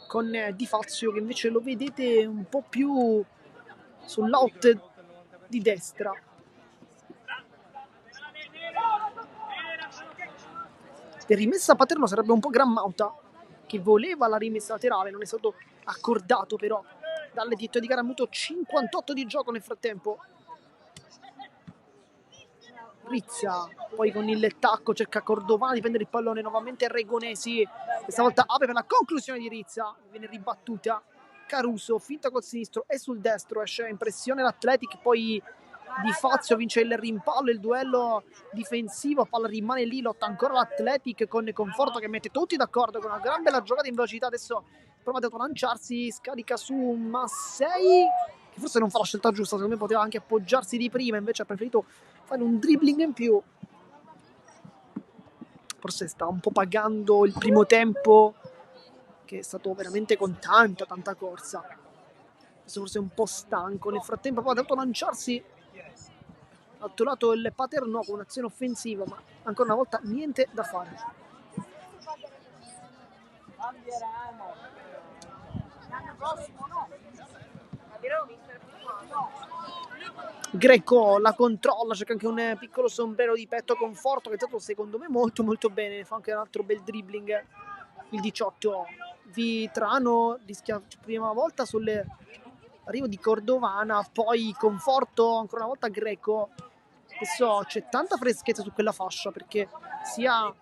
S1: con Di Fazio che invece lo vedete un po' più sull'out di destra. Per rimessa Paternò sarebbe un po' Graham Mauta che voleva la rimessa laterale, non è stato accordato però dalle ditte di gara. Ha avuto 58 di gioco nel frattempo. Rizza, poi con il tacco cerca Cordovana di prendere il pallone, nuovamente Regonesi, questa volta apre per la conclusione di Rizza, viene ribattuta. Caruso, finta col sinistro e sul destro esce in pressione l'Athletic, poi Di Fazio vince il rimpallo, il duello difensivo, palla rimane lì, lotta ancora l'Athletic con Conforto che mette tutti d'accordo con una gran bella giocata in velocità. Adesso prova a lanciarsi, scarica su Massei che forse non fa la scelta giusta, secondo me poteva anche appoggiarsi di prima, invece ha preferito fare un dribbling in più. Forse sta un po' pagando il primo tempo che è stato veramente con tanta corsa. Adesso forse è un po' stanco. Nel frattempo poi ha dovuto lanciarsi ha trovato il Paternò con un'azione offensiva, ma ancora una volta niente da fare. Greco la controlla, cerca anche un piccolo sombrero di petto Conforto, che è stato secondo me molto molto bene, fa anche un altro bel dribbling il 18. Vitrano rischia prima volta sull'arrivo di Cordovana, poi Conforto, ancora una volta Greco. Adesso c'è tanta freschezza su quella fascia, perché sia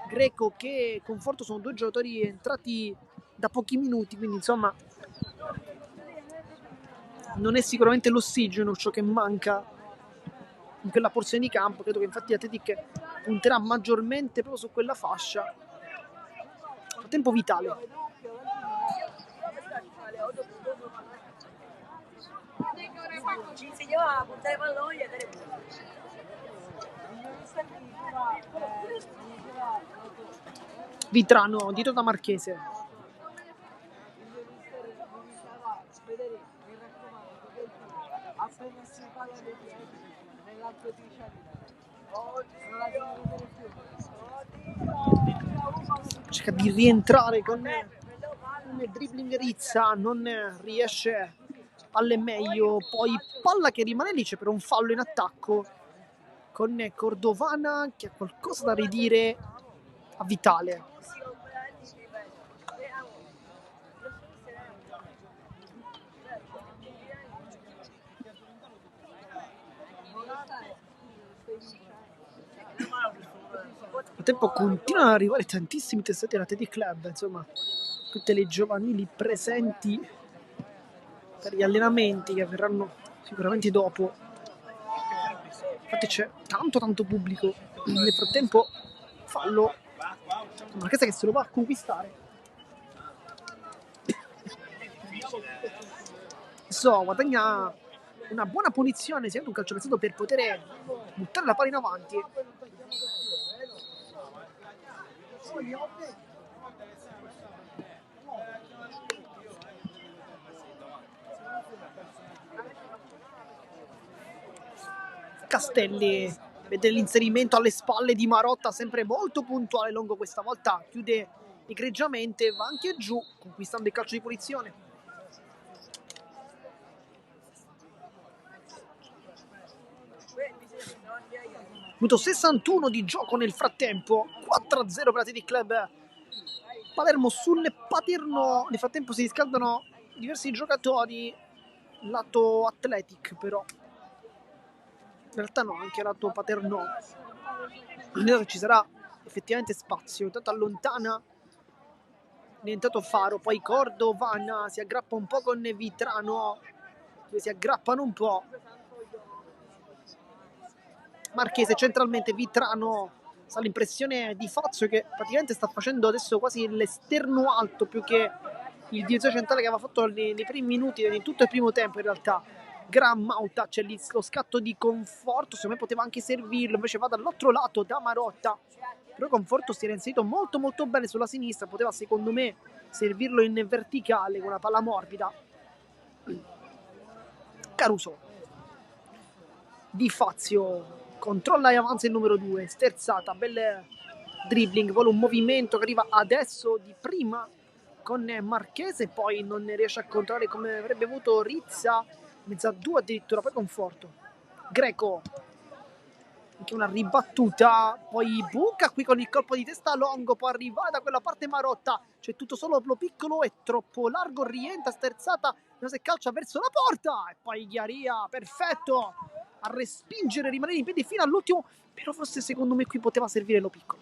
S1: Greco che Conforto sono due giocatori entrati da pochi minuti, quindi insomma non è sicuramente l'ossigeno ciò che manca in quella porzione di campo. Credo che infatti Atletic punterà maggiormente proprio su quella fascia. Tempo Vitale.
S4: Ci insegnava a portare palloni e dare
S1: Vitrano dietro da Marchese. Cerca di rientrare con un dribbling Rizza, non riesce alle meglio, poi palla che rimane lì, c'è per un fallo in attacco con Cordovana che ha qualcosa da ridire a Vitale. Nel tempo continuano ad arrivare tantissimi testati all'Athletic Club, insomma tutte le giovanili presenti per gli allenamenti che avverranno sicuramente dopo. Infatti c'è tanto pubblico. Nel frattempo fallo Marchese che se lo va a conquistare. Adesso guadagna una buona punizione, sia un calcio pensato per poter buttare la palla in avanti. Castelli vede l'inserimento alle spalle di Marotta, sempre molto puntuale. Longo questa volta chiude egregiamente, va anche giù conquistando il calcio di punizione. Minuto 61 di gioco nel frattempo, 4-0 per Athletic Club Palermo sul Paternò. Nel frattempo si riscaldano diversi giocatori lato Athletic, però in realtà no, anche lato Paternò. Adesso ci sarà effettivamente spazio. Intanto allontana, è entrato Faro, poi Cordovana si aggrappa un po' con Vitrano, si aggrappano un po'. Marchese centralmente, Vitrano, sa l'impressione di Fazio che praticamente sta facendo adesso quasi l'esterno alto più che il difensore centrale che aveva fatto nei primi minuti, in tutto il primo tempo in realtà. Gran Mauta, c'è lì lo scatto di Conforto, secondo me poteva anche servirlo, invece va dall'altro lato da Marotta, però Conforto si era inserito molto bene sulla sinistra, poteva secondo me servirlo in verticale con una palla morbida. Caruso di Fazio controlla e avanza il numero 2, sterzata, bel dribbling, vuole un movimento che arriva adesso di prima con Marchese, poi non ne riesce a controllare come avrebbe avuto Rizza, mezza 2 addirittura, poi Conforto. Greco, anche una ribattuta, poi buca qui con il colpo di testa Longo, può arrivare da quella parte Marotta, c'è tutto solo lo piccolo, è troppo largo, rientra, sterzata, se calcia verso la porta, e poi Ghiaria, perfetto, a respingere, rimanere in piedi fino all'ultimo, però forse secondo me qui poteva servire lo piccolo.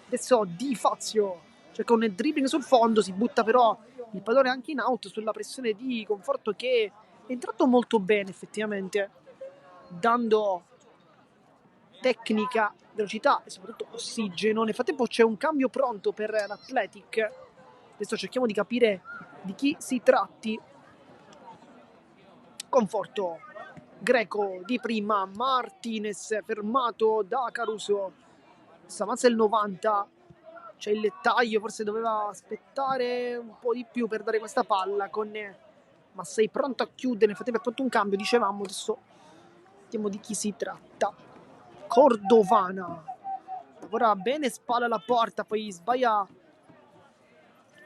S1: Adesso Di Fazio, cioè con il dribbling sul fondo, si butta però il pallone anche in out sulla pressione di Conforto che è entrato molto bene effettivamente, dando tecnica, velocità e soprattutto ossigeno. Nel frattempo c'è un cambio pronto per l'Athletic, adesso cerchiamo di capire di chi si tratti. Conforto, Greco di prima, Martinez fermato da Caruso, avanza il 90, c'è il taglio, forse doveva aspettare un po' di più per dare questa palla ma sei pronto a chiudere. Nel frattempo è pronto un cambio, dicevamo, adesso vediamo di chi si tratta. Cordovana lavora bene, spalla alla porta, poi sbaglia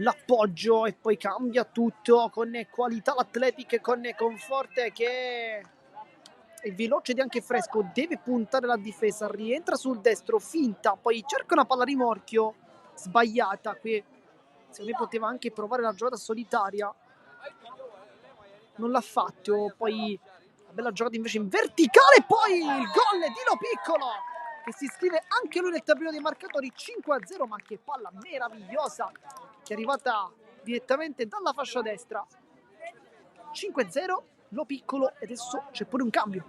S1: l'appoggio e poi cambia tutto con qualità l'Athletic, con Conforte che è veloce ed è anche fresco, deve puntare la difesa, rientra sul destro, finta, poi cerca una palla a rimorchio sbagliata, qui secondo me poteva anche provare la giocata solitaria, non l'ha fatto, poi una bella giocata invece in verticale, poi il gol di Lo Piccolo che si iscrive anche lui nel tabellone dei marcatori, 5-0, ma che palla meravigliosa che è arrivata direttamente dalla fascia destra. 5-0, Lo Piccolo, e adesso c'è pure un cambio.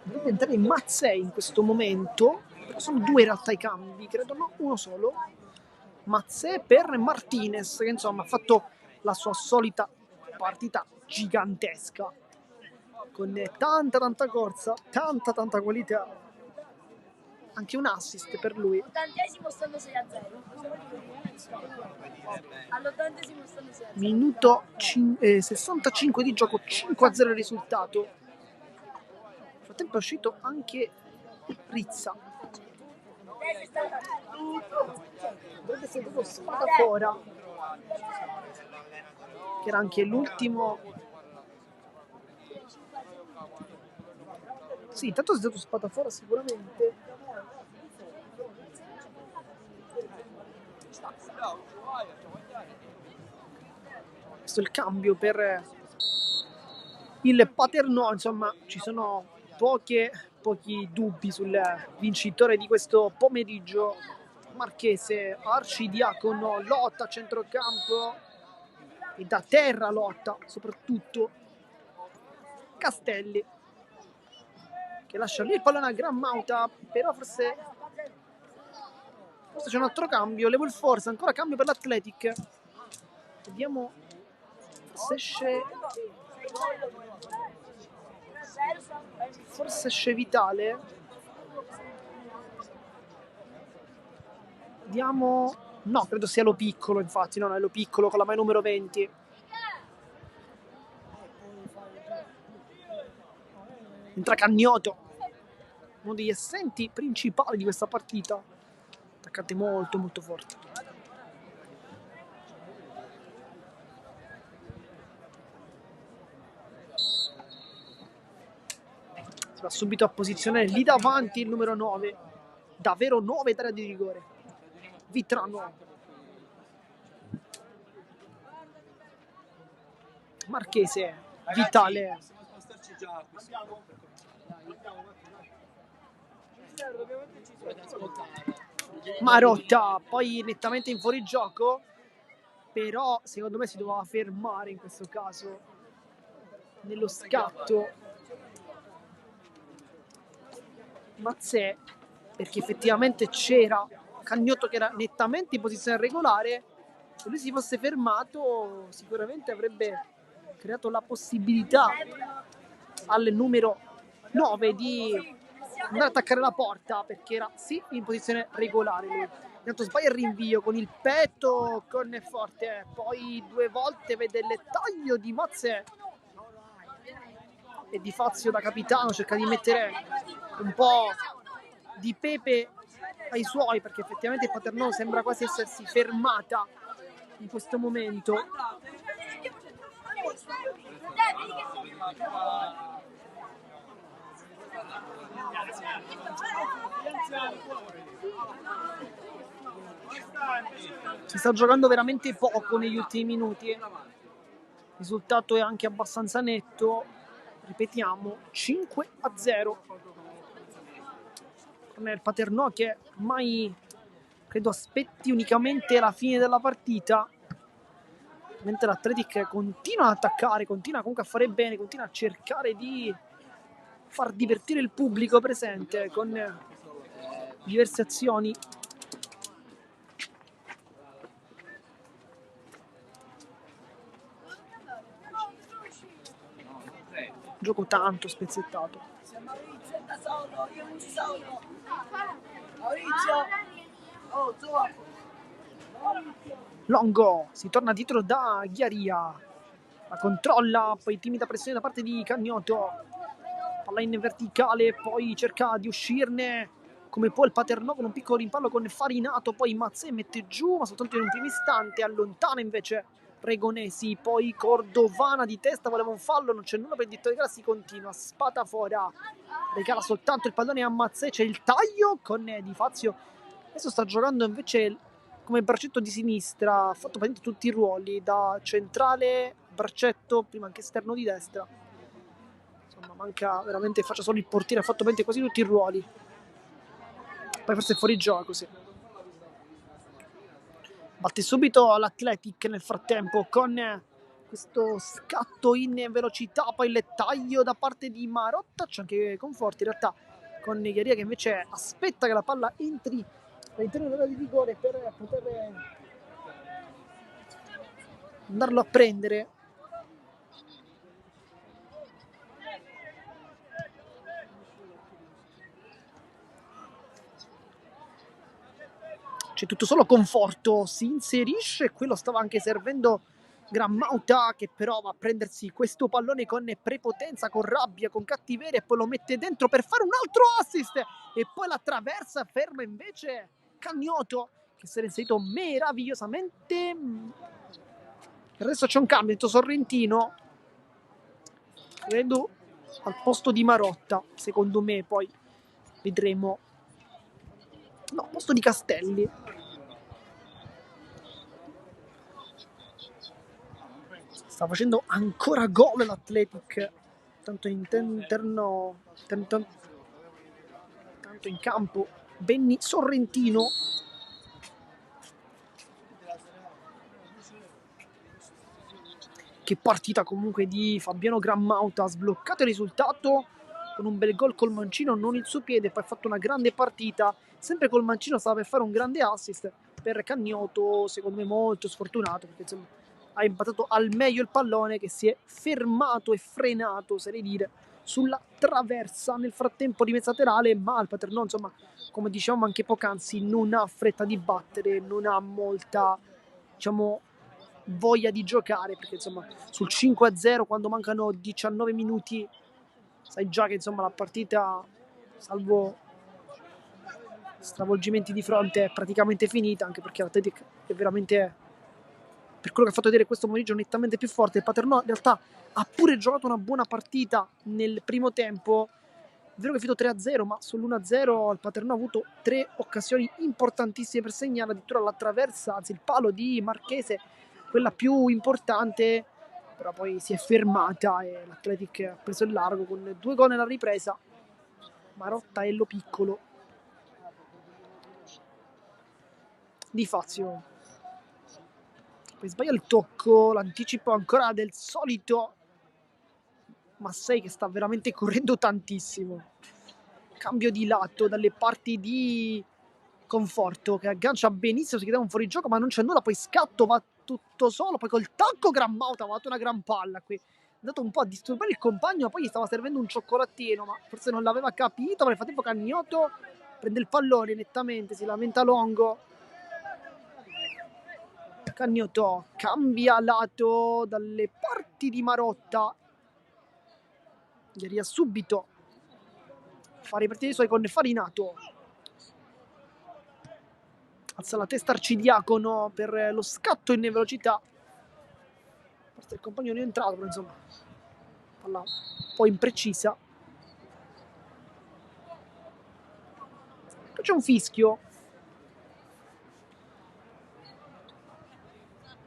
S1: Dovrebbe entrare Mazzei in questo momento, però sono due in realtà i cambi, credo, no, uno solo. Mazzei per Martinez, che insomma ha fatto la sua solita partita gigantesca, con tanta corsa, tanta qualità, anche un assist per lui.
S4: All'80° stanno 6-0. All'80° stanno 6-0.
S1: Minuto 65 di gioco, 5-0 il risultato. Nel frattempo è uscito anche Rizza. Dovrebbe essere stato Spadafora, che era anche l'ultimo. Sì, intanto è stato Spadafora sicuramente. Questo è il cambio per il Paternò, insomma ci sono pochi dubbi sul vincitore di questo pomeriggio marchese. Arcidiacono lotta a centrocampo e da terra lotta soprattutto Castelli che lascia lì il pallone a Gran Mauta, però forse c'è un altro cambio, Levo il Forza, ancora cambio per l'Athletic, vediamo forse esce Vitale, vediamo, no, credo sia Lo Piccolo, infatti no, è Lo Piccolo con la maglia numero 20. Entra Cagnoto, uno degli assenti principali di questa partita, attaccante molto forte. Si va subito a posizionare lì davanti il numero 9, davvero 9 d'area di rigore, Vitrano. Marchese, Vitale, Marotta, poi nettamente in fuorigioco, però secondo me si doveva fermare in questo caso nello scatto Mazzè, perché effettivamente c'era Cagnotto che era nettamente in posizione regolare. Se lui si fosse fermato sicuramente avrebbe creato la possibilità al numero 9 di andare ad attaccare la porta, perché era sì in posizione regolare lui. Intanto sbaglia il rinvio con il petto, con forte, poi due volte vede il taglio di Mazzè e Di Fazio da capitano cerca di mettere un po' di pepe ai suoi, perché effettivamente il Paternò sembra quasi essersi fermata in questo momento. Si sta giocando veramente poco negli ultimi minuti, il risultato è anche abbastanza netto, ripetiamo, 5-0. Non è il Paternò che ormai credo aspetti unicamente la fine della partita, mentre l'Athletic continua ad attaccare, continua comunque a fare bene, continua a cercare di far divertire il pubblico presente con diverse azioni. Gioco tanto spezzettato. Longo si torna dietro da Ghiaria, la controlla, poi timida pressione da parte di Cagnoto, palla in verticale, poi cerca di uscirne come può il Paternò con un piccolo rimpallo con Farinato, poi Mazzè mette giù ma soltanto in un primo istante, allontana invece Regonesi, poi Cordovana di testa, voleva un fallo, non c'è nulla per il diritto di gara, si continua, Spadafora regala soltanto il pallone a Mazzè, c'è il taglio con Di Fazio, adesso sta giocando invece come braccetto di sinistra, ha fatto praticamente tutti i ruoli, da centrale, braccetto, prima anche esterno di destra, insomma manca veramente, faccia solo il portiere, ha fatto quasi tutti i ruoli, poi forse è fuori gioco, sì. Batte subito l'Athletic nel frattempo con questo scatto in velocità, poi il taglio da parte di Marotta, c'è anche Conforti in realtà con Negheria che invece aspetta che la palla entri all'interno dell'area di rigore per poter andarlo a prendere. C'è tutto solo Conforto, si inserisce, quello stava anche servendo Grammauta che però va a prendersi questo pallone con prepotenza, con rabbia, con cattiveria e poi lo mette dentro per fare un altro assist e poi la traversa, ferma invece Cagnoto che si è inserito meravigliosamente. Adesso c'è un cambio, Sorrentino credo al posto di Marotta, secondo me, poi vedremo. No, al posto di Castelli. Sta facendo ancora gol l'Athletic, tanto interno, tanto in campo Benny Sorrentino. Che partita comunque di Fabiano Grammauta, ha sbloccato il risultato con un bel gol col mancino, non il suo piede, poi ha fatto una grande partita, sempre col mancino stava per fare un grande assist per Cagnoto, secondo me molto sfortunato, perché insomma ha impattato al meglio il pallone che si è fermato e frenato, oserei dire, sulla traversa nel frattempo di mezza laterale, ma il Paternò, insomma, come dicevamo anche poc'anzi, non ha fretta di battere, non ha molta, diciamo, voglia di giocare, perché insomma sul 5-0 quando mancano 19 minuti sai già che insomma la partita, salvo stravolgimenti di fronte, è praticamente finita, anche perché l'Atletic è veramente, per quello che ha fatto vedere questo pomeriggio, nettamente più forte. Il Paternò in realtà ha pure giocato una buona partita nel primo tempo, è vero che è finito 3-0, ma sull'1-0 il Paternò ha avuto 3 occasioni importantissime per segnare, addirittura la traversa, anzi il palo di Marchese, quella più importante, però poi si è fermata e l'Athletic ha preso il largo con 2 gol nella ripresa. Marotta e Lo Piccolo. Di Fazio. Poi sbaglia il tocco, l'anticipo ancora del solito Massei che sta veramente correndo tantissimo. Cambio di lato dalle parti di Conforto che aggancia benissimo, si chiede un fuorigioco ma non c'è nulla, poi scatto, va tutto solo, poi col tacco Grammauta ha fatto una gran palla qui, è andato un po' a disturbare il compagno, ma poi gli stava servendo un cioccolatino, ma forse non l'aveva capito, ma nel frattempo Cagnoto prende il pallone nettamente, si lamenta Longo. Cagnoto cambia lato dalle parti di Marotta, Ghiaria subito fa ripartire i suoi con Farinato, alza la testa Arcidiacono per lo scatto in velocità, forse il compagno non è entrato, però insomma palla un po' imprecisa. Poi c'è un fischio,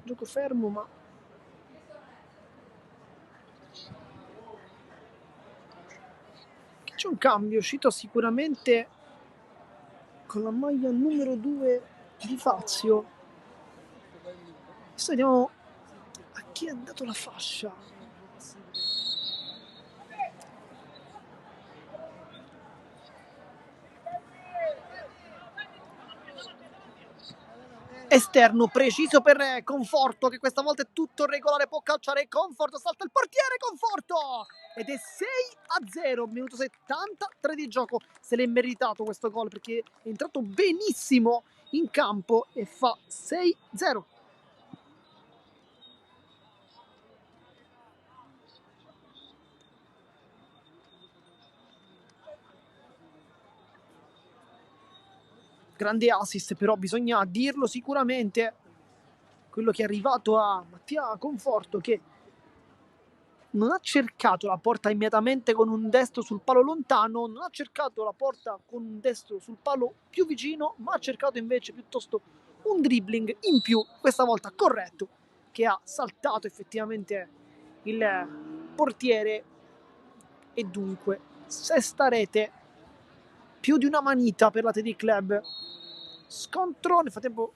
S1: gioco fermo, ma c'è un cambio, uscito sicuramente con la maglia numero 2 di Fazio. Adesso vediamo a chi è dato la fascia. Esterno preciso per Conforto, che questa volta è tutto regolare, può calciare Conforto, salta il portiere Conforto ed è 6-0, minuto 73 di gioco. Se l'è meritato questo gol perché è entrato benissimo in campo e fa 6-0. Grande assist, però bisogna dirlo sicuramente, quello che è arrivato a Mattia Conforto, che non ha cercato la porta immediatamente con un destro sul palo lontano, non ha cercato la porta con un destro sul palo più vicino, ma ha cercato invece piuttosto un dribbling in più, questa volta corretto, che ha saltato effettivamente il portiere e dunque sesta rete, più di una manita per l'Athletic Club. Scontro nel frattempo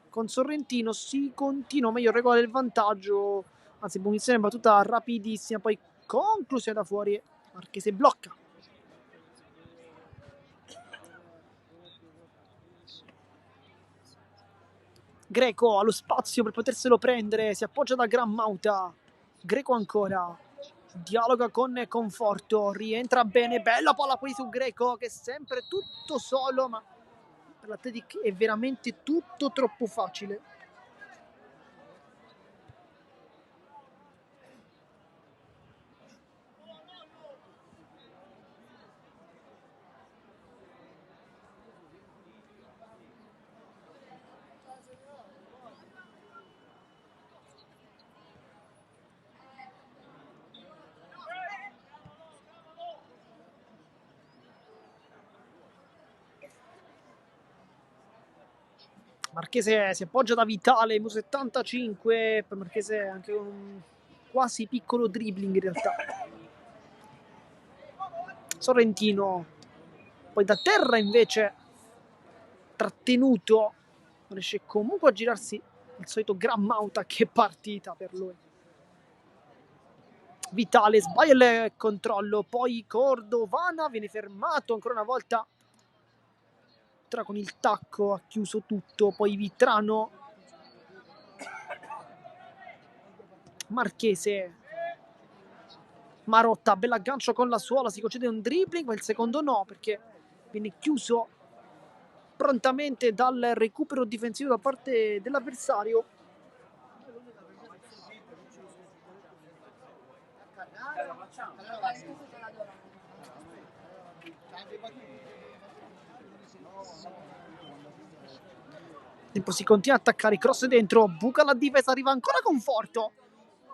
S1: con Sorrentino, si continua meglio a regolare il vantaggio, anzi punizione battuta rapidissima, poi conclusione da fuori, Marchese blocca. Greco allo spazio per poterselo prendere, si appoggia da Gran Mauta, Greco ancora, dialoga con Conforto, rientra bene, bella palla qui su Greco che è sempre tutto solo, ma per l'Athletic è veramente tutto troppo facile. Marchese si appoggia da Vitale, minuto 75, per Marchese anche un quasi piccolo dribbling in realtà. Sorrentino, poi da terra invece trattenuto, non riesce comunque a girarsi il solito Gran Mauta, che partita per lui. Vitale sbaglia il controllo, poi Cordovana viene fermato ancora una volta con il tacco, ha chiuso tutto, poi Vitrano, Marchese, Marotta, bell'aggancio con la suola, si concede un dribbling, ma il secondo no, perché viene chiuso prontamente dal recupero difensivo da parte dell'avversario. Tempo si continua a attaccare, cross dentro, buca la difesa, arriva ancora Conforto,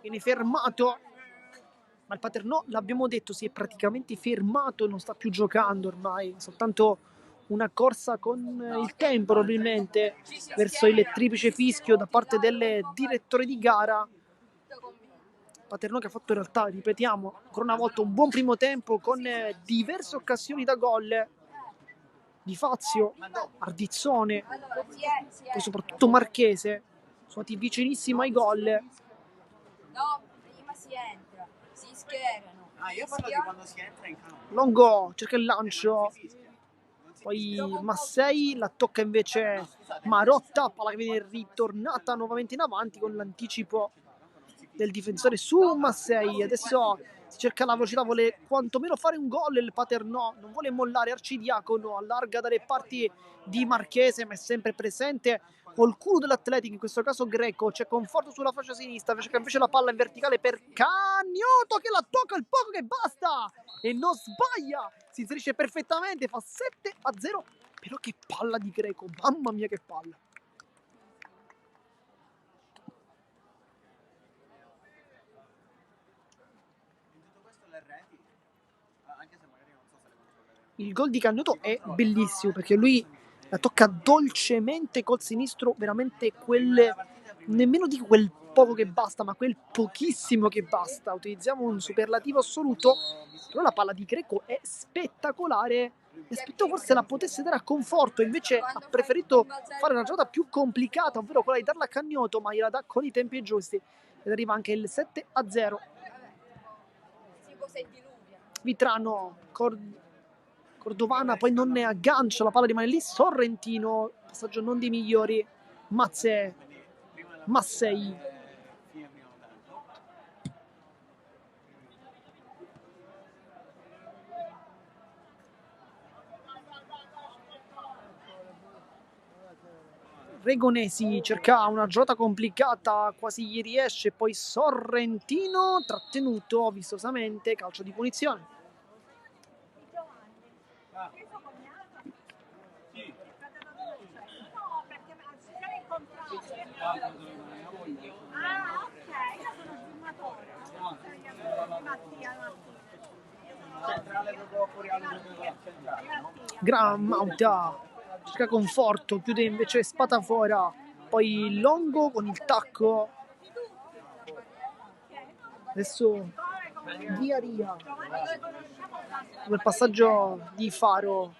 S1: viene fermato, ma il Paternò, l'abbiamo detto, si è praticamente fermato, non sta più giocando ormai, soltanto una corsa con il tempo probabilmente verso il triplice fischio da parte del direttore di gara. Paternò che ha fatto in realtà, ripetiamo, ancora una volta un buon primo tempo con diverse occasioni da gol di Fazio, Ardizzone, poi soprattutto Marchese, sono stati vicinissimi ai gol.
S4: No, prima si entra, si schierano.
S5: Io parlo di quando si entra in campo.
S1: Longo cerca il lancio, poi Massei la tocca invece Marotta, palla che viene ritornata nuovamente in avanti con l'anticipo del difensore su Massei. Adesso si cerca la velocità, vuole quantomeno fare un gol il Paternò, non vuole mollare. Arcidiacono allarga dalle parti di Marchese, ma è sempre presente col culo dell'Atletic, in questo caso Greco. C'è Conforto sulla fascia sinistra, cerca invece la palla in verticale per Cagnoto che la tocca il poco che basta e non sbaglia, si inserisce perfettamente, fa 7-0. Però che palla di Greco, mamma mia che palla. Il gol di Cagnoto è bellissimo perché lui la tocca dolcemente col sinistro, veramente nemmeno dico quel poco che basta, ma quel pochissimo che basta. Utilizziamo un superlativo assoluto, però la palla di Greco è spettacolare. Mi aspettavo forse la potesse dare a Conforto, invece ha preferito fare una giocata più complicata, ovvero quella di darla a Cagnoto, ma gliela dà con i tempi giusti ed arriva anche il 7-0. Vitrano, Cordovana poi non ne aggancia, la palla rimane lì, Sorrentino, passaggio non dei migliori Massei. Regonesi cerca una giocata complicata, quasi gli riesce, poi Sorrentino trattenuto vistosamente, calcio di punizione. Gran Mauta cerca conforto, chiude invece Spatafora, poi Longo con il tacco, adesso Diaria, quel passaggio di Faro,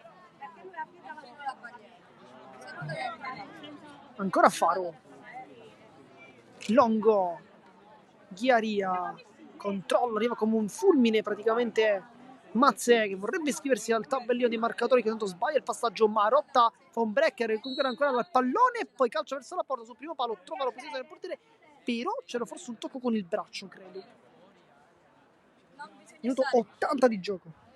S1: ancora Faro, Longo, Ghiaria, controllo, arriva come un fulmine praticamente Mazze che vorrebbe iscriversi al tabellino dei marcatori, che tanto sbaglia il passaggio. Marotta fa un break, recupera ancora il pallone, poi calcia verso la porta sul primo palo, trova la posizione del portiere, però c'era forse un tocco con il braccio, credo. Minuto 80 di gioco.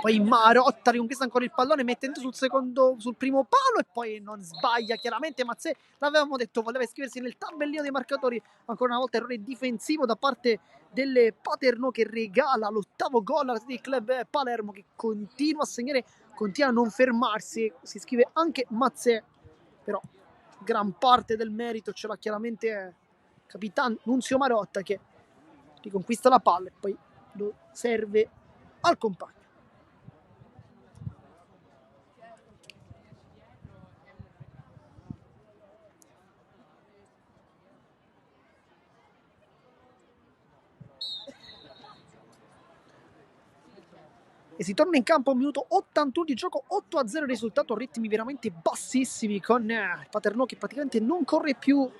S1: Poi Marotta riconquista ancora il pallone, mettendo sul primo palo e poi non sbaglia chiaramente. Mazze, l'avevamo detto, voleva iscriversi nel tabellino dei marcatori. Ancora una volta errore difensivo da parte delle Paternò, che regala l'8º gol al club Palermo, che continua a segnare, continua a non fermarsi. Si iscrive anche Mazze, però gran parte del merito ce l'ha chiaramente capitano Nunzio Marotta, che riconquista la palla e poi lo serve al compagno. E si torna in campo, minuto 81 di gioco, 8-0 il risultato, ritmi veramente bassissimi, con Paternò che praticamente non corre più,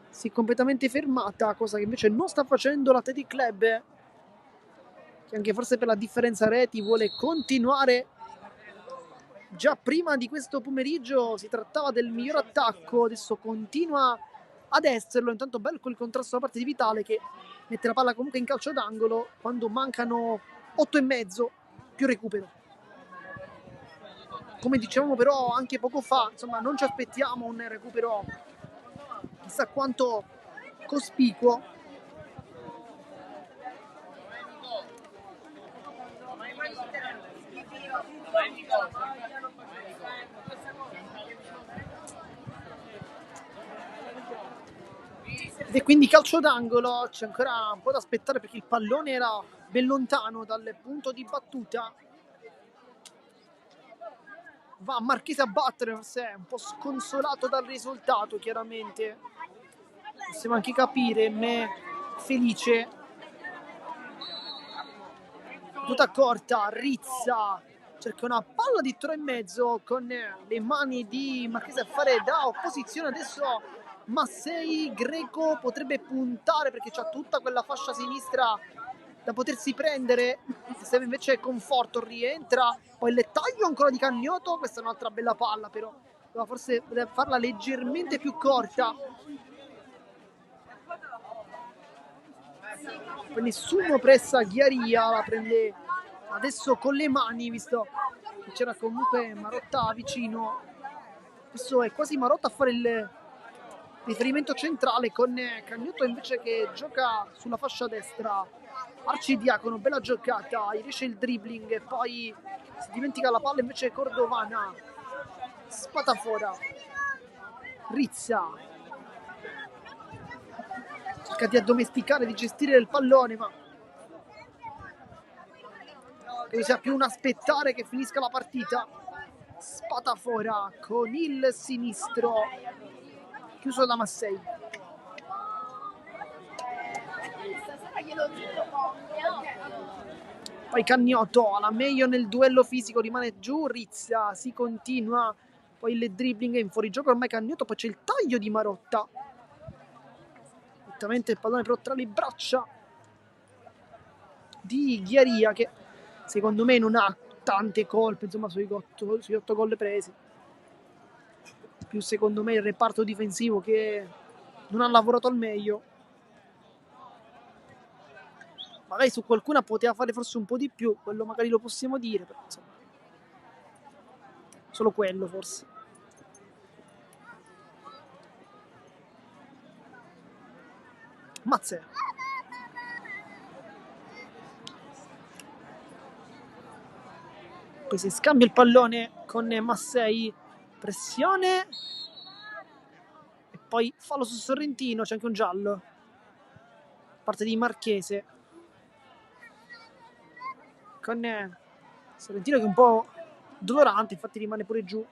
S1: si è completamente fermata, cosa che invece non sta facendo l'Athletic Club, che anche forse per la differenza reti vuole continuare. Già prima di questo pomeriggio si trattava del miglior attacco, adesso continua ad esserlo. Intanto bello il contrasto da parte di Vitale, che mette la palla comunque in calcio d'angolo quando mancano 8,5 più recupero. Come dicevamo però anche poco fa, insomma, non ci aspettiamo un recupero chissà quanto cospicuo. Ed è quindi calcio d'angolo, c'è ancora un po' da aspettare perché il pallone era ben lontano dal punto di battuta. Va Marchese a battere, forse è un po' sconsolato dal risultato, chiaramente. Possiamo anche capire, me felice. Tutta corta, Rizza cerca una palla di 3,5 con le mani di Marchese a fare da opposizione. Adesso Massei, Greco potrebbe puntare perché c'ha tutta quella fascia sinistra da potersi prendere. Se invece Conforto rientra, poi il taglio ancora di Cagnotto, questa è un'altra bella palla, però doveva forse farla leggermente più corta. Poi nessuno pressa Ghiaria, la prende adesso con le mani, visto che c'era comunque Marotta vicino. Adesso è quasi Marotta a fare il riferimento centrale, con Cagnotto invece che gioca sulla fascia destra. Arcidiacono, bella giocata, gli riesce il dribbling e poi si dimentica la palla invece Cordovana. Spatafora, Rizza cerca di addomesticare, di gestire il pallone, ma credo sia più un aspettare che finisca la partita. Spatafora con il sinistro chiuso da Massei. Poi Cagnotto alla meglio nel duello fisico, rimane giù. Rizza, si continua poi il dribbling in fuorigioco ormai Cagnoto, poi c'è il taglio di Marotta, direttamente il pallone però tra le braccia di Ghiaria, che secondo me non ha tante colpe, insomma, sui 8 gol presi. Più secondo me il reparto difensivo che non ha lavorato al meglio. Magari su qualcuna poteva fare forse un po' di più, quello magari lo possiamo dire, però insomma, solo quello forse. Mazze. Poi si scambia il pallone con Massei, pressione e poi fallo su Sorrentino, c'è anche un giallo parte di Marchese con Sorrentino che è un po' dolorante, infatti rimane pure giù.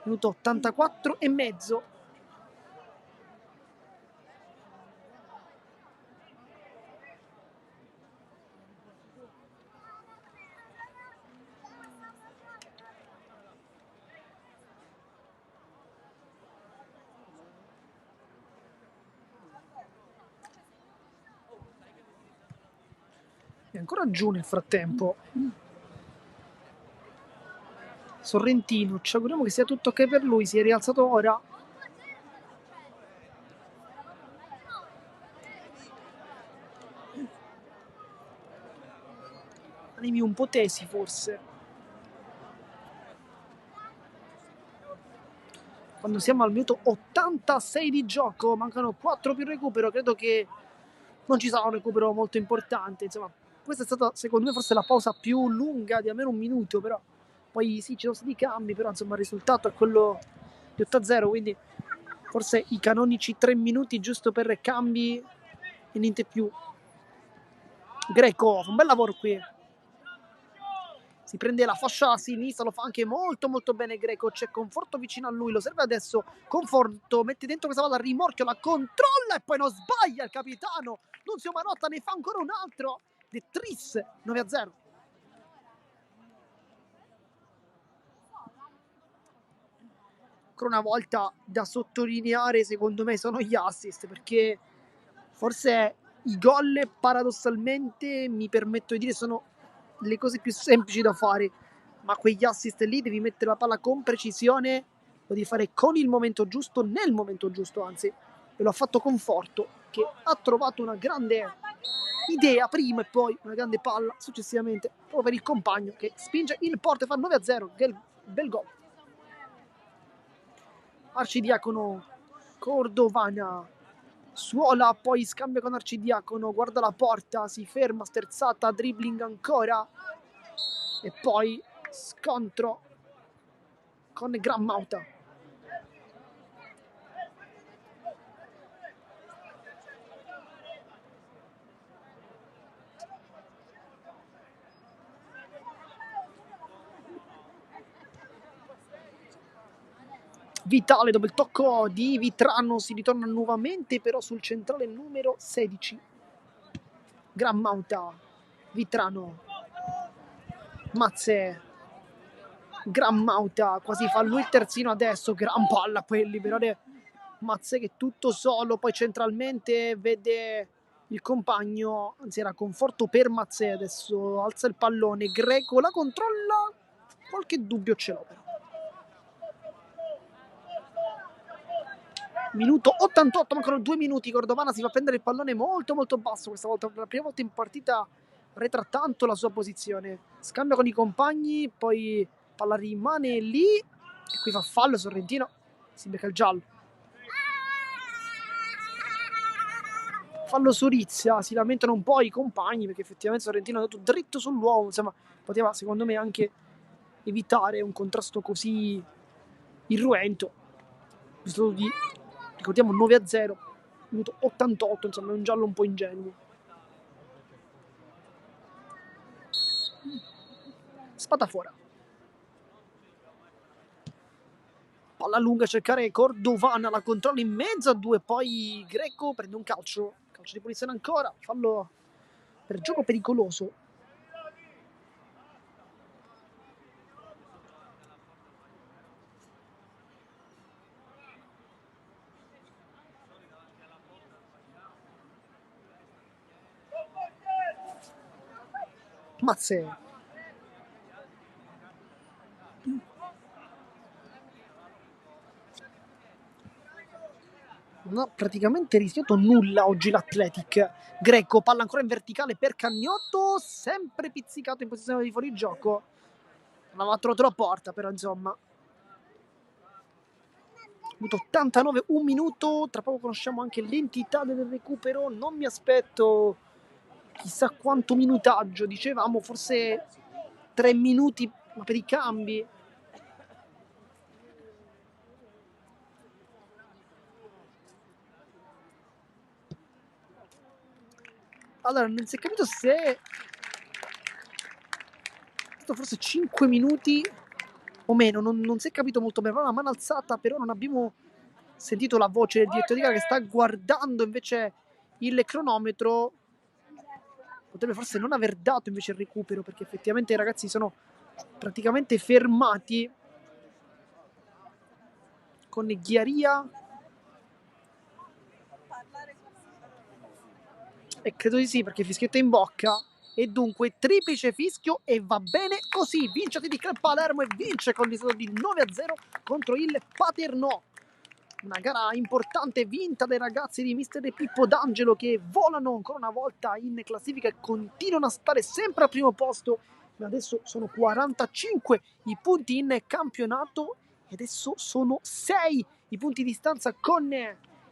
S1: Minuto 84 e mezzo. È ancora giù nel frattempo Sorrentino, ci auguriamo che sia tutto ok per lui, si è rialzato ora. Animi un po' tesi forse. Quando siamo al minuto 86 di gioco, mancano 4 più recupero, credo che non ci sarà un recupero molto importante, insomma. Questa è stata secondo me forse la pausa più lunga di almeno un minuto, però poi sì, ci sono stati cambi, però insomma il risultato è quello di 8-0, quindi forse i canonici 3 minuti giusto per cambi e niente più. Greco, fa un bel lavoro qui. Si prende la fascia a sinistra, lo fa anche molto molto bene Greco, c'è Conforto vicino a lui, lo serve adesso Conforto, mette dentro questa palla, rimorchio, la controlla e poi non sbaglia il capitano Nunzio Marotta, ne fa ancora un altro. De Tris, 9-0. Ancora una volta da sottolineare secondo me sono gli assist, perché forse i gol paradossalmente mi permetto di dire sono le cose più semplici da fare, ma quegli assist lì devi mettere la palla con precisione, lo devi fare con il momento giusto, nel momento giusto anzi, e lo ha fatto Conforto che ha trovato una grande idea prima e poi una grande palla successivamente proprio per il compagno che spinge il porto e fa 9-0, bel gol. Arcidiacono Cordovana suola, poi scambia con Arcidiacono, guarda la porta, si ferma, sterzata, dribbling ancora e poi scontro con Gran Mauta. Vitale dopo il tocco di Vitrano, si ritorna nuovamente però sul centrale numero 16. Gran Mauta, Vitrano, Mazze, Gran Mauta, quasi fa lui il terzino adesso, gran palla per liberare Mazze che tutto solo, poi centralmente vede il compagno, anzi era Conforto per Mazze, adesso alza il pallone, Greco la controlla, qualche dubbio ce l'ho però. Minuto 88, mancano 2 minuti, Cordovana si fa prendere il pallone molto molto basso questa volta, per la prima volta in partita retra tanto la sua posizione, scambia con i compagni, poi palla rimane lì e qui fa fallo Sorrentino, si becca il giallo. Fallo su Rizia, si lamentano un po' i compagni perché effettivamente Sorrentino è andato dritto sull'uomo, insomma poteva secondo me anche evitare un contrasto così irruento. Di ricordiamo 9-0, minuto 88, insomma è un giallo un po' ingenuo. Spatafora. Palla lunga a cercare Cordovana, la controlla in mezzo a due, poi Greco prende un calcio di punizione ancora, fallo per gioco pericoloso. Mazze. Non ha praticamente rischiato nulla oggi l'Athletic. Greco, palla ancora in verticale per Cagnotto, sempre pizzicato in posizione di fuorigioco. Non aveva trovato la porta, però insomma. Minuto 89, un minuto. Tra poco conosciamo anche l'entità del recupero. Non mi aspetto chissà quanto minutaggio. Dicevamo forse 3 minuti, ma per i cambi. Allora, non si è capito se forse 5 minuti o meno, non si è capito molto bene. Aveva una mano alzata, però non abbiamo sentito la voce del direttore di gara che sta guardando invece il cronometro. Potrebbe forse non aver dato invece il recupero, perché effettivamente i ragazzi sono praticamente fermati con Ghiaria e credo di sì, perché fischietta in bocca. E dunque triplice fischio e va bene così. Vince di Club Palermo e vince con il risultato di 9-0 contro il Paternò. Una gara importante vinta dai ragazzi di Mister Pippo D'Angelo, che volano ancora una volta in classifica e continuano a stare sempre al primo posto. Ma adesso sono 45 i punti in campionato e adesso sono 6 i punti di distanza con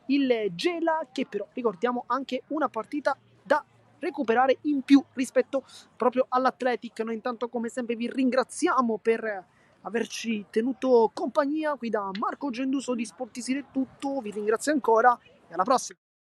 S1: il Gela, che però ricordiamo anche una partita da recuperare in più rispetto proprio all'Athletic. Noi intanto come sempre vi ringraziamo per averci tenuto compagnia. Qui da Marco Genduso di Sportisire è tutto, vi ringrazio ancora e alla prossima.